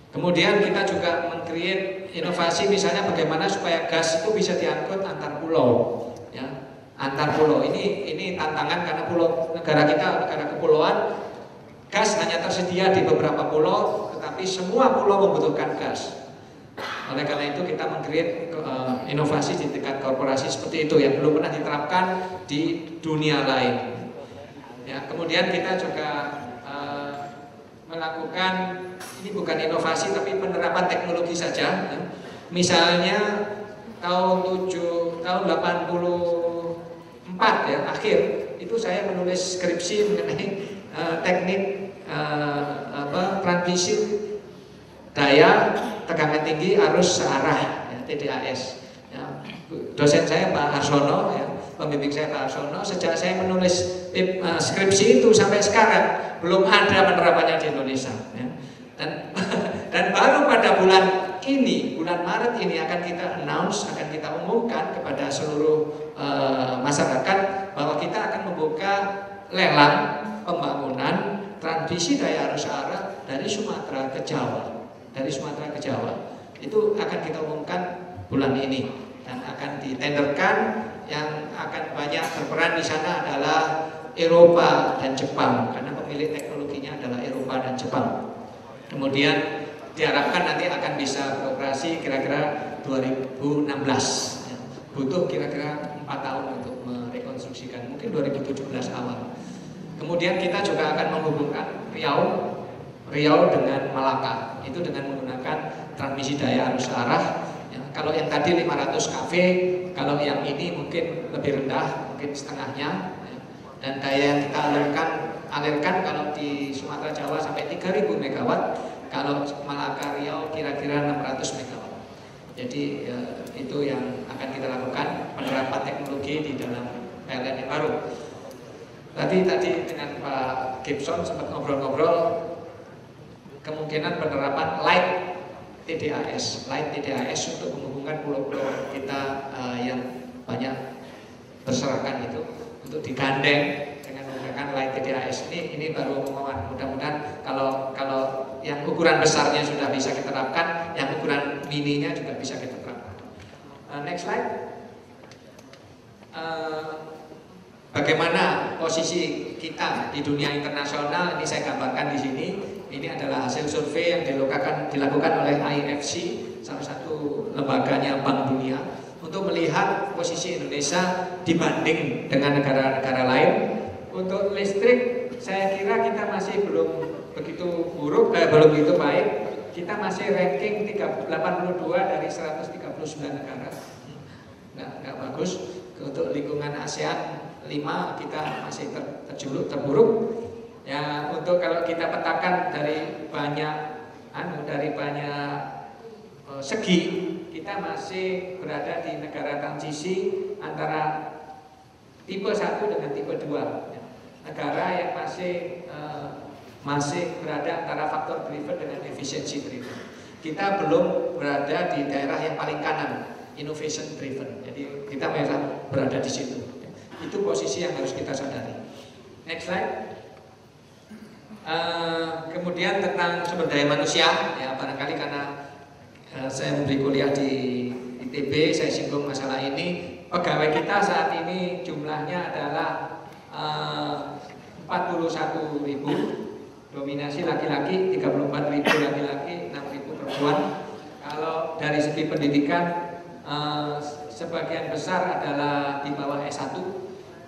Kemudian kita juga meng-create inovasi, misalnya bagaimana supaya gas itu bisa diangkut antar pulau, ya, antar pulau. Ini tantangan karena negara kita negara kepulauan, gas hanya tersedia di beberapa pulau, tetapi semua pulau membutuhkan gas. Oleh karena itu kita meng-create inovasi di tingkat korporasi seperti itu yang belum pernah diterapkan di dunia lain. Ya, kemudian kita juga melakukan, ini bukan inovasi tapi penerapan teknologi saja. Ya. Misalnya tahun 84 ya akhir itu saya menulis skripsi mengenai teknik transmisi daya tegangan tinggi arus searah, ya, TDAS. Ya. Dosen saya Pak Arsono, ya, pembimbing saya Pak Arsono, sejak saya menulis skripsi itu sampai sekarang belum ada penerapannya di Indonesia. Ya. Dan baru pada bulan Maret ini akan kita announce, akan kita umumkan kepada seluruh masyarakat bahwa kita akan membuka lelang pembangunan transmisi daya arus searah dari Sumatera ke Jawa. Itu akan kita umumkan bulan ini dan akan ditenderkan. Yang akan banyak berperan di sana adalah Eropa dan Jepang, karena pemilik teknologinya adalah Eropa dan Jepang. Kemudian diharapkan nanti akan bisa beroperasi kira-kira 2016. Ya. Butuh kira-kira 4 tahun untuk merekonstruksikan, mungkin 2017 awal. Kemudian kita juga akan menghubungkan Riau dengan Malaka, itu dengan menggunakan transmisi daya arus searah. Ya, kalau yang tadi 500 kV, kalau yang ini mungkin lebih rendah, mungkin setengahnya. Ya. Dan daya yang kita alirkan kalau di Sumatera Jawa sampai 3000 MW, kalau Malaka Riau kira-kira 600 MW. Jadi itu yang akan kita lakukan, penerapan teknologi di dalam PLN yang baru. Tadi dengan Pak Gibson sempat ngobrol-ngobrol kemungkinan penerapan light TDAS untuk menghubungkan pulau-pulau kita yang banyak berserakan itu untuk digandeng dengan menggunakan light TDAS. Ini baru omongan. Mudah-mudahan kalau yang ukuran besarnya sudah bisa kita terapkan, yang ukuran mininya juga bisa kita terapkan. Next slide. Bagaimana posisi kita di dunia internasional? Ini saya gambarkan di sini. Ini adalah hasil survei yang dilakukan oleh IFC, salah satu lembaganya Bank Dunia, untuk melihat posisi Indonesia dibanding dengan negara-negara lain. Untuk listrik, saya kira kita masih belum begitu buruk, belum begitu baik. Kita masih ranking 82 dari 139 negara. Nggak bagus. Untuk lingkungan ASEAN 5 kita masih terburuk. Ya, untuk kalau kita petakan dari banyak segi, kita masih berada di negara transisi antara tipe 1 dengan tipe 2. Ya. Negara yang masih berada antara faktor driven dengan efficiency driven. Kita belum berada di daerah yang paling kanan, innovation driven. Jadi kita memang berada di situ. Itu posisi yang harus kita sadari. Next slide. Kemudian tentang sumber daya manusia, ya barangkali karena saya memberi kuliah di ITB, saya singgung masalah ini. Pegawai kita saat ini jumlahnya adalah 41.000, dominasi laki-laki 34.000 laki-laki, 6.000 perempuan. Kalau dari segi pendidikan sebagian besar adalah di bawah S1.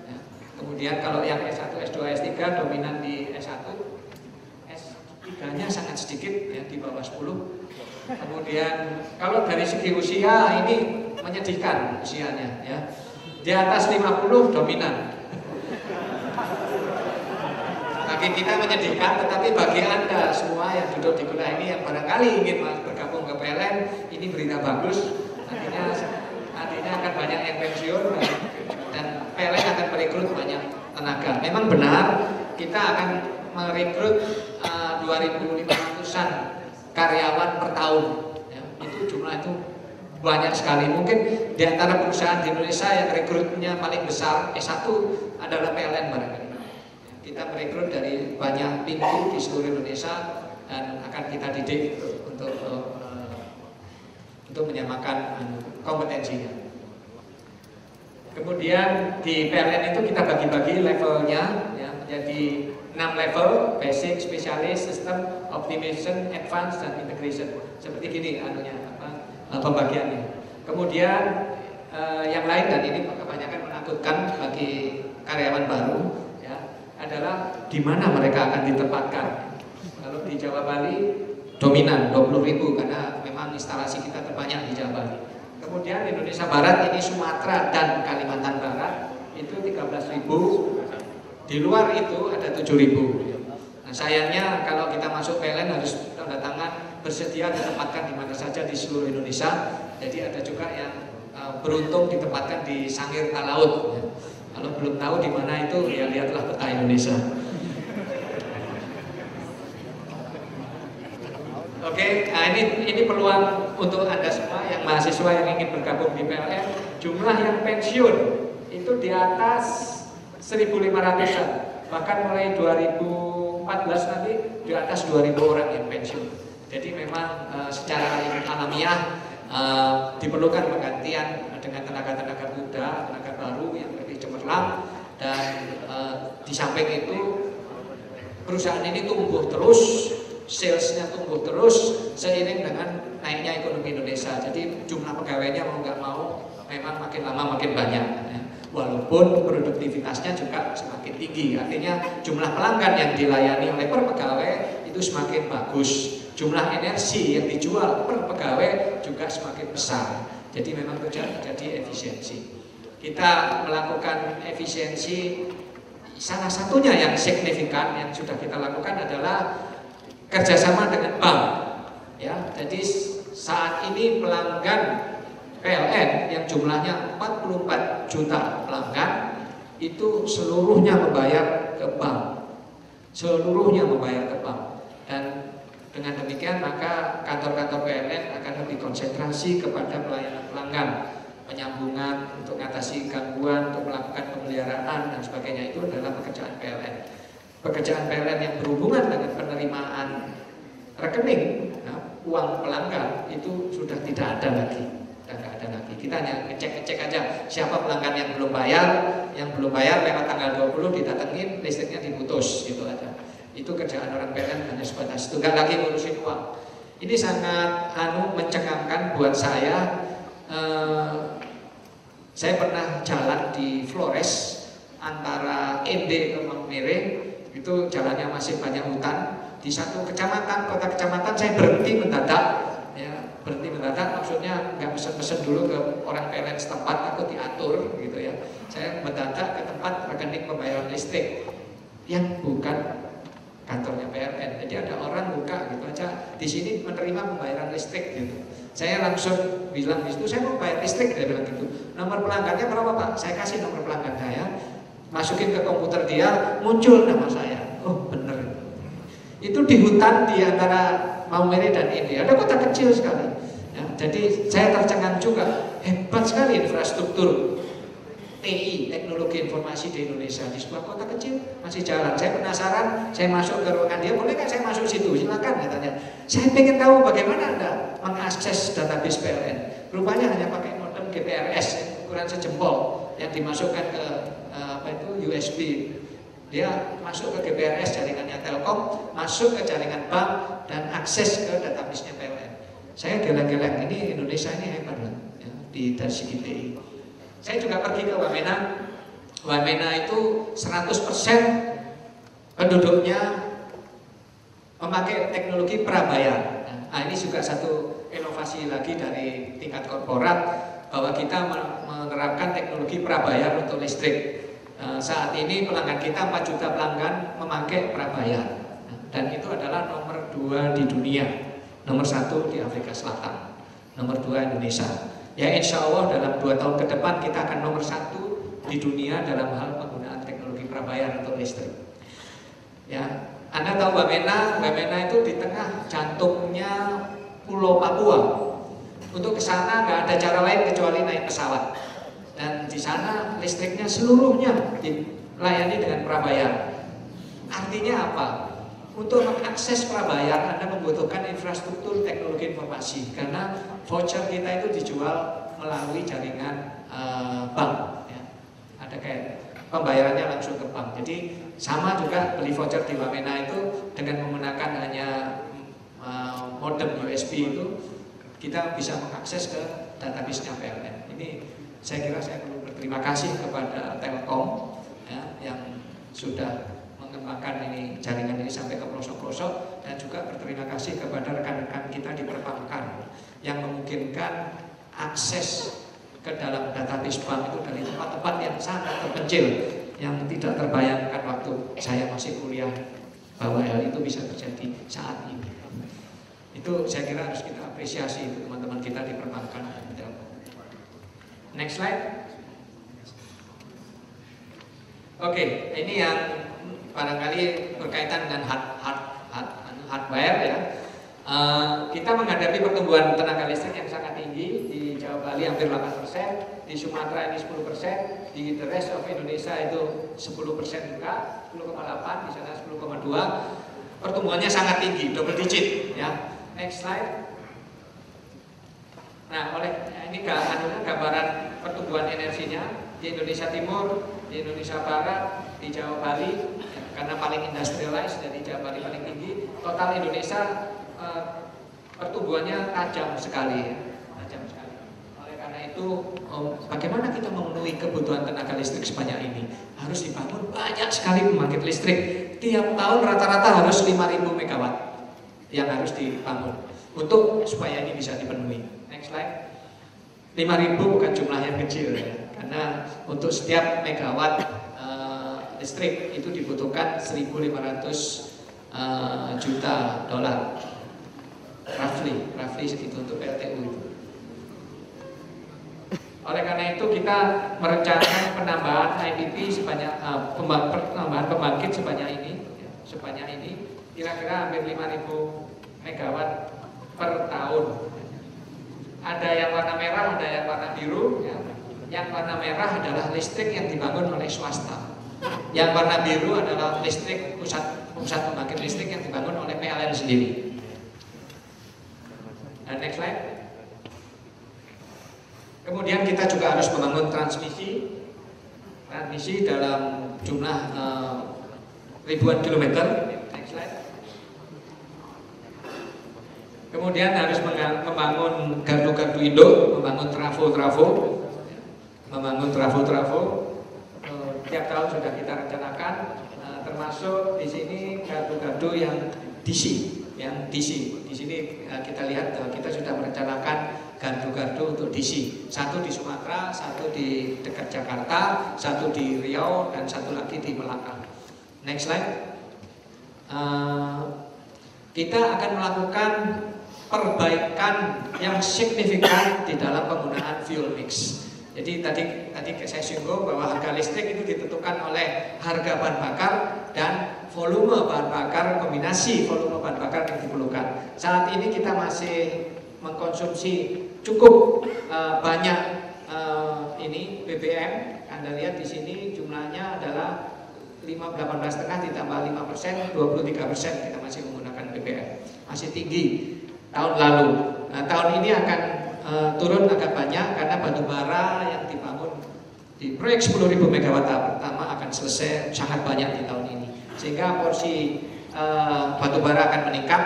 Ya. Kemudian kalau yang S1, S2, S3 dominan di S1, S3-nya sangat sedikit ya, di bawah 10. Kemudian kalau dari segi usia ini menyedihkan usianya ya. Di atas 50 dominan. Bagi kita menyedihkan, tetapi bagi Anda semua yang duduk di kuliah ini yang barangkali ingin bergabung ke PLN, ini berita bagus. Artinya akan banyak yang pensiun dan PLN akan merekrut banyak tenaga. Memang benar kita akan merekrut 2.500-an karyawan per tahun. Ya, itu jumlah itu banyak sekali. Mungkin di antara perusahaan di Indonesia yang rekrutnya paling besar S1 adalah PLN barangkali. Kita merekrut dari banyak pintu di seluruh Indonesia dan akan kita didik untuk menyamakan kompetensinya. Kemudian di PLN itu kita bagi-bagi levelnya ya, menjadi 6 level: basic, spesialis, system, optimization, advanced, dan integration. Seperti gini pembagiannya. Kemudian yang lain, dan ini kebanyakan menakutkan bagi karyawan baru ya, adalah di mana mereka akan ditempatkan. Kalau di Jawa Bali dominan 20.000 karena memang instalasi kita terbanyak di Jawa Bali. Kemudian Indonesia Barat ini Sumatera dan Kalimantan Barat itu 13.000. Di luar itu ada 7.000. Nah, sayangnya kalau kita masuk PLN harus tanda tangan bersedia ditempatkan di mana saja di seluruh Indonesia. Jadi ada juga yang beruntung ditempatkan di Sangir Talaut. Ya. Kalau belum tahu di mana itu, ya lihatlah peta Indonesia. Oke, nah ini peluang untuk Anda semua yang mahasiswa yang ingin bergabung di PLN. Jumlah yang pensiun itu di atas 1.500-an, bahkan mulai 2014 nanti di atas 2.000 orang yang pensiun. Jadi memang secara alamiah diperlukan penggantian dengan tenaga-tenaga muda, tenaga baru yang lebih cemerlang, dan di samping itu perusahaan ini tumbuh terus, salesnya tumbuh terus seiring dengan naiknya ekonomi Indonesia. Jadi jumlah pegawainya mau nggak mau memang makin lama makin banyak. Ya. Walaupun produktivitasnya juga semakin tinggi, artinya jumlah pelanggan yang dilayani oleh per pegawai itu semakin bagus, jumlah energi yang dijual per pegawai juga semakin besar. Jadi memang terjadi efisiensi. Kita melakukan efisiensi, salah satunya yang signifikan yang sudah kita lakukan adalah kerjasama dengan bank. Ya, jadi saat ini pelanggan PLN yang jumlahnya 44 juta pelanggan itu seluruhnya membayar ke bank, seluruhnya membayar ke bank. Dan dengan demikian maka kantor-kantor PLN akan lebih konsentrasi kepada pelayanan pelanggan, penyambungan untuk mengatasi gangguan, untuk melakukan pemeliharaan dan sebagainya. Itu adalah pekerjaan PLN. Pekerjaan PLN yang berhubungan dengan penerimaan rekening, uang pelanggan itu sudah tidak ada lagi. Kita hanya ngecek aja siapa pelanggan yang belum bayar lewat tanggal 20 didatengin, listriknya diputus, gitu aja. Itu kerjaan orang PLN hanya sebatas itu, nggak lagi ngurusin uang. Ini sangat mencengangkan buat saya. Saya pernah jalan di Flores antara Ende ke Maumere, itu jalannya masih banyak hutan. Di satu kecamatan, kota kecamatan, saya berhenti mendadak. Berhenti mendadak maksudnya nggak pesen dulu ke orang PLN setempat, takut diatur gitu ya. Saya mendadak ke tempat rekening pembayaran listrik yang bukan kantornya PLN. Jadi ada orang buka gitu aja, di sini menerima pembayaran listrik gitu. Saya langsung bilang di situ, saya mau bayar listrik, dia bilang gitu. Nomor pelanggannya berapa Pak? Saya kasih nomor pelanggan saya, masukin ke komputer dia, muncul nama saya. Oh bener. Itu di hutan di antara Maumere dan Ende, ada kota kecil sekali. Ya, jadi saya tercengang juga, hebat sekali infrastruktur TI, teknologi informasi di Indonesia, di sebuah kota kecil masih jalan. Saya penasaran, saya masuk ke ruangan dia, boleh kan saya masuk situ? Silakan katanya. Saya pengen tahu bagaimana Anda mengakses database PLN. Rupanya hanya pakai modem GPRS ukuran sejempol yang dimasukkan ke USB. Dia masuk ke GPRS jaringannya Telkom, masuk ke jaringan bank dan akses ke database-nya PLN. Saya geleng-geleng, ini Indonesia ini hebat ya, dari segi TI. Saya juga pergi ke Wamena. Wamena itu 100% penduduknya memakai teknologi prabayar. Nah, ini juga satu inovasi lagi dari tingkat korporat bahwa kita menerapkan teknologi prabayar untuk listrik. Saat ini pelanggan kita 4 juta pelanggan memakai prabayar. Dan itu adalah nomor 2 di dunia, nomor 1 di Afrika Selatan, nomor 2 Indonesia. Ya insya Allah dalam 2 tahun ke depan kita akan nomor 1 di dunia dalam hal penggunaan teknologi prabayar untuk listrik. Ya, Anda tahu Wamena itu di tengah jantungnya Pulau Papua. Untuk ke sana nggak ada cara lain kecuali naik pesawat. Dan di sana listriknya seluruhnya dilayani dengan prabayar. Artinya apa? Untuk mengakses prabayar Anda membutuhkan infrastruktur teknologi informasi karena voucher kita itu dijual melalui jaringan bank. Ya. Ada kayak pembayarannya langsung ke bank. Jadi sama juga beli voucher di Wamena itu dengan menggunakan hanya modem USB itu kita bisa mengakses ke database-nya PLN. Ini saya kira saya perlu berterima kasih kepada Telkom ya, yang sudah mengembangkan ini jaringan ini sampai ke pelosok-pelosok, dan juga berterima kasih kepada rekan-rekan kita di perbankan yang memungkinkan akses ke dalam database bank itu dari tempat-tempat yang sangat terpencil yang tidak terbayangkan waktu saya masih kuliah bahwa hal itu bisa terjadi saat ini. Itu saya kira harus kita apresiasi itu teman-teman kita di perbankan. Next slide. Oke, ini yang barangkali berkaitan dengan hardware ya. Kita menghadapi pertumbuhan tenaga listrik yang sangat tinggi di Jawa Bali hampir 8%, di Sumatera ini 10%, di the rest of Indonesia itu 10% juga, 10,8, di sana 10,2. Pertumbuhannya sangat tinggi, double digit ya. Next slide. Nah, ini gambaran pertumbuhan energinya di Indonesia Timur, di Indonesia Barat, di Jawa Bali karena paling industrialized, dari Jawa Bali paling tinggi. Total Indonesia pertumbuhannya tajam sekali ya. Tajam sekali. Oleh karena itu bagaimana kita memenuhi kebutuhan tenaga listrik sebanyak ini? Harus dibangun banyak sekali pembangkit listrik. Tiap tahun rata-rata harus 5.000 megawatt yang harus dibangun untuk supaya ini bisa dipenuhi. Next slide. 5.000 bukan jumlah yang kecil ya, karena untuk setiap megawatt listrik itu dibutuhkan 1.500 juta dolar, roughly segitu untuk PLTU itu. Oleh karena itu kita merencanakan penambahan IPP sebanyak penambahan pembangkit sebanyak ini, kira-kira hampir 5.000 megawatt per tahun. Ada yang warna merah, ada yang warna biru. Ya. Yang warna merah adalah listrik yang dibangun oleh swasta. Yang warna biru adalah listrik pusat pembangkit listrik yang dibangun oleh PLN sendiri. Dan next slide. Kemudian kita juga harus membangun transmisi dalam jumlah ribuan kilometer. Next slide. Kemudian harus membangun gardu-gardu induk, membangun trafo. Tiap tahun sudah kita rencanakan, termasuk di sini gardu-gardu yang DC. Di sini kita lihat kita sudah merencanakan gardu-gardu untuk DC. Satu di Sumatera, satu di dekat Jakarta, satu di Riau, dan satu lagi di Melaka. Next slide. Kita akan melakukan perbaikan yang signifikan di dalam penggunaan fuel mix. Jadi tadi saya singgung bahwa harga listrik itu ditentukan oleh harga bahan bakar dan volume bahan bakar, kombinasi volume bahan bakar yang diperlukan. Saat ini kita masih mengkonsumsi cukup banyak ini BBM. Anda lihat di sini jumlahnya adalah 18,5 ditambah 5%, 23% kita masih menggunakan BBM. Masih tinggi tahun lalu. Nah, tahun ini akan turun agak banyak karena batu bara yang dibangun di proyek 10.000 megawatt pertama akan selesai sangat banyak di tahun ini, sehingga porsi batu bara akan meningkat,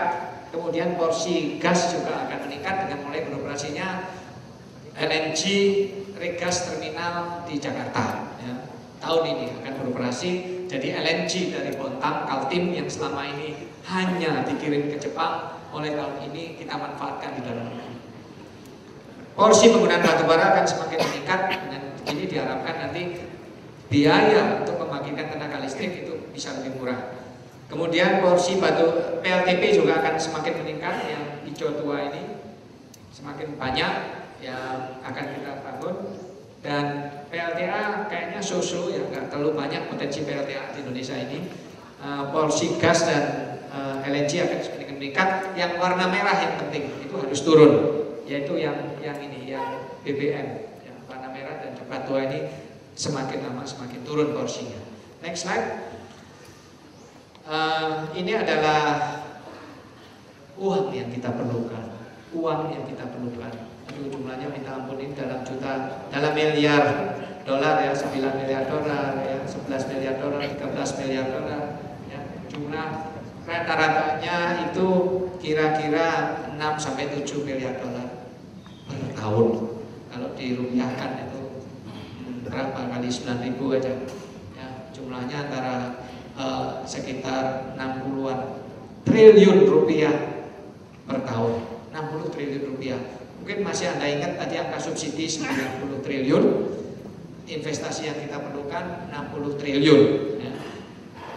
kemudian porsi gas juga akan meningkat dengan mulai beroperasinya LNG regas terminal di Jakarta ya. tahun ini akan beroperasi. Jadi LNG dari Bontang, Kaltim yang selama ini hanya dikirim ke Jepang, oleh tahun ini kita manfaatkan di dalam negeri. Porsi penggunaan batubara akan semakin meningkat, dan ini diharapkan nanti biaya untuk membangkitkan tenaga listrik itu bisa lebih murah. Kemudian porsi batu PLTP juga akan semakin meningkat, yang hijau tua ini semakin banyak yang akan kita bangun. Dan PLTA kayaknya so-so ya, nggak terlalu banyak potensi PLTA di Indonesia ini. Porsi gas dan LNG akan semakin meningkat. Yang warna merah yang penting itu harus turun, yaitu yang ini, yang BBM, yang warna merah dan coklat tua ini semakin lama semakin turun porsinya. Next slide. Ini adalah uang yang kita perlukan, uang yang kita perlukan. Aduh, jumlahnya minta ampun, ini dalam juta, dalam miliar dolar ya, 9 miliar dolar ya, 11 miliar dolar, 13 miliar dolar ya. Jumlah rata-ratanya itu kira-kira 6 sampai 7 miliar dolar per tahun. Kalau dirupiahkan itu berapa kali 9.000 aja ya, jumlahnya antara sekitar 60-an triliun rupiah per tahun. 60 triliun rupiah. Mungkin masih Anda ingat tadi angka subsidi 90 triliun, investasi yang kita perlukan 60 triliun ya.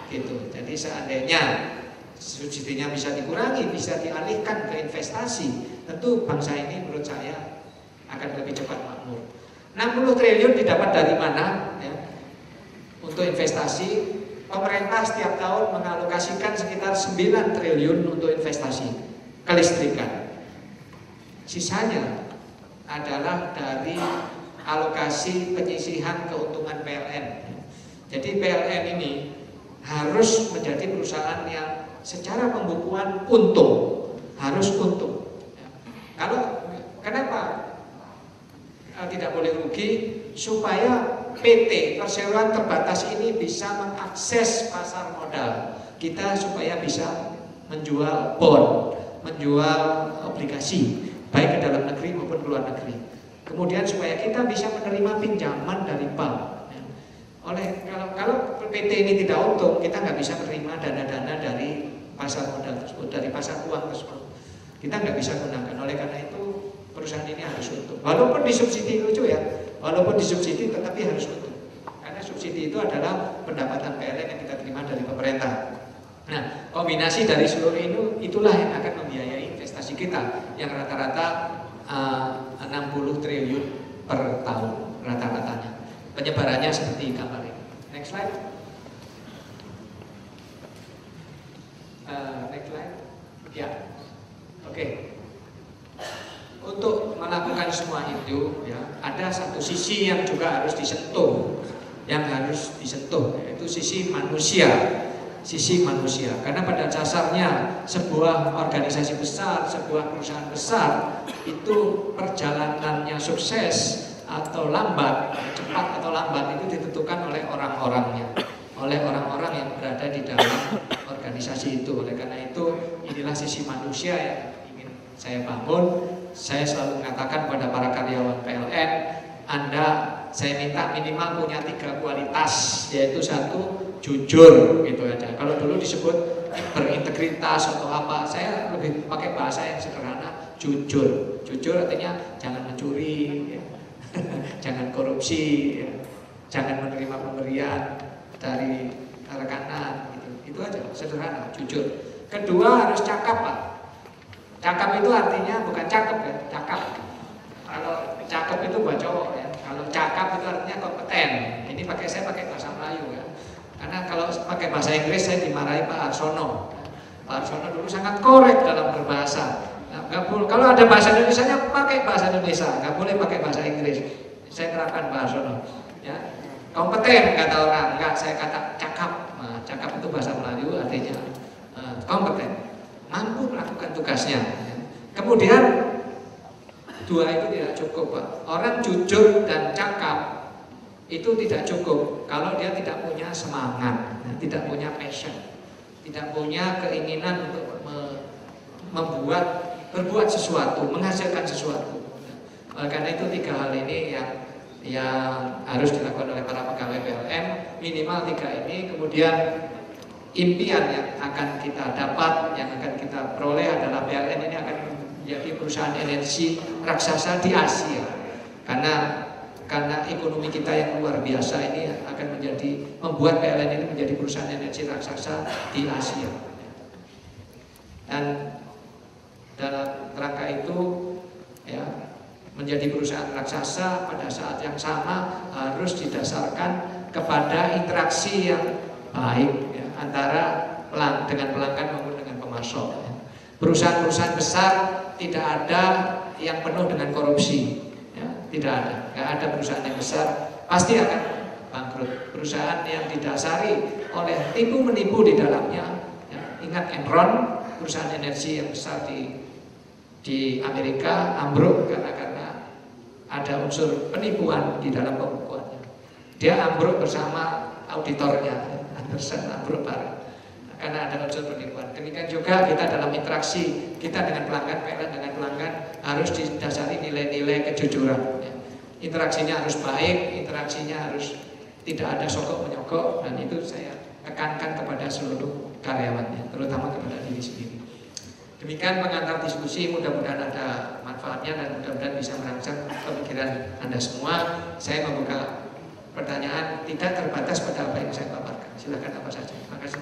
Gitu. Jadi seandainya subsidinya bisa dikurangi, bisa dialihkan ke investasi, tentu bangsa ini menurut saya akan lebih cepat makmur. 60 triliun didapat dari mana ya? Untuk investasi, pemerintah setiap tahun mengalokasikan sekitar 9 triliun untuk investasi kelistrikan. Sisanya adalah dari alokasi penyisihan keuntungan PLN. Jadi PLN ini harus menjadi perusahaan yang secara pembukuan untung, harus untung. Kalau kenapa tidak boleh rugi? Supaya PT Perseroan Terbatas ini bisa mengakses pasar modal kita, supaya bisa menjual bond, menjual obligasi, baik ke dalam negeri maupun ke luar negeri. Kemudian supaya kita bisa menerima pinjaman dari bank. Kalau PT ini tidak untung, kita nggak bisa menerima dana-dana dari pasar modal tersebut, dari pasar uang tersebut. Kita nggak bisa gunakan. Oleh karena itu perusahaan ini harus untung. Walaupun disubsidi, lucu ya, walaupun disubsidi tetapi harus untung. Karena subsidi itu adalah pendapatan PLN yang kita terima dari pemerintah. Nah, kombinasi dari seluruh itulah yang akan membiayai investasi kita yang rata-rata 60 triliun per tahun rata-ratanya. Penyebarannya seperti gambar ini. Next slide. Next slide. Ya, oke. Untuk melakukan semua itu, ya, ada satu sisi yang juga harus disentuh, yaitu sisi manusia. Sisi manusia, karena pada dasarnya sebuah organisasi besar, sebuah perusahaan besar itu perjalanannya sukses atau lambat, cepat atau lambat itu ditentukan oleh orang-orangnya, oleh orang-orang yang berada di dalam organisasi itu. Oleh karena itu inilah sisi manusia yang ingin saya bangun. Saya selalu mengatakan kepada para karyawan PLN, saya minta minimal punya 3 kualitas, yaitu 1, jujur gitu aja. Kalau dulu disebut berintegritas atau apa, saya lebih pakai bahasa yang sederhana, jujur. Jujur artinya jangan mencuri, ya. Jangan korupsi, ya. Jangan menerima pemberian dari rekanan, gitu. Itu aja, sederhana, jujur. Kedua harus cakap, Pak. Cakap itu artinya bukan cakep ya, cakap. Kalau cakep itu buat cowok ya. Kalau cakap itu artinya kompeten. Ini saya pakai bahasa Melayu ya. Karena kalau pakai bahasa Inggris saya dimarahi Pak Arsono. Pak Arsono dulu sangat korek dalam berbahasa. Kalau ada bahasa Indonesia, pakai bahasa Indonesia, nggak boleh pakai bahasa Inggris. Saya terapkan Pak Arsono. Ya, kompeten kata orang, nggak, saya kata cakap. Nah, cakap itu bahasa Melayu artinya kompeten, mampu melakukan tugasnya. Ya. Kemudian 2 itu tidak cukup, Pak. Orang jujur dan cakap itu tidak cukup kalau dia tidak punya semangat, tidak punya passion, tidak punya keinginan untuk berbuat sesuatu, menghasilkan sesuatu. Karena itu 3 hal ini yang yang harus dilakukan oleh para pegawai PLN, minimal 3 ini. Kemudian impian yang akan kita dapat, yang akan kita peroleh adalah PLN ini akan menjadi perusahaan energi raksasa di Asia, karena ekonomi kita yang luar biasa ini akan membuat PLN ini menjadi perusahaan energi raksasa di Asia. Dan dalam rangka itu, ya, menjadi perusahaan raksasa pada saat yang sama harus didasarkan kepada interaksi yang baik, ya, antara dengan pelanggan maupun dengan pemasok. Ya. Perusahaan-perusahaan besar tidak ada yang penuh dengan korupsi, ya, tidak ada. Nggak ada perusahaan yang besar pasti akan bangkrut. Perusahaan yang didasari oleh tipu menipu di dalamnya, ya, ingat Enron, perusahaan energi yang besar di Amerika, ambruk karena ada unsur penipuan di dalam pembukuannya. Dia ambruk bersama auditornya, Andersen ambruk bareng karena ada unsur penipuan. Demikian juga kita dalam interaksi kita dengan pelanggan, PLN dengan pelanggan harus didasari nilai-nilai kejujuran. Interaksinya harus baik, interaksinya harus tidak ada sogok menyogok, dan itu saya tekankan kepada seluruh karyawannya, terutama kepada diri sendiri. Demikian pengantar diskusi, mudah-mudahan ada manfaatnya dan mudah-mudahan bisa merangsang pemikiran Anda semua. Saya membuka pertanyaan, tidak terbatas pada apa yang saya paparkan. Silakan apa saja. Terima kasih.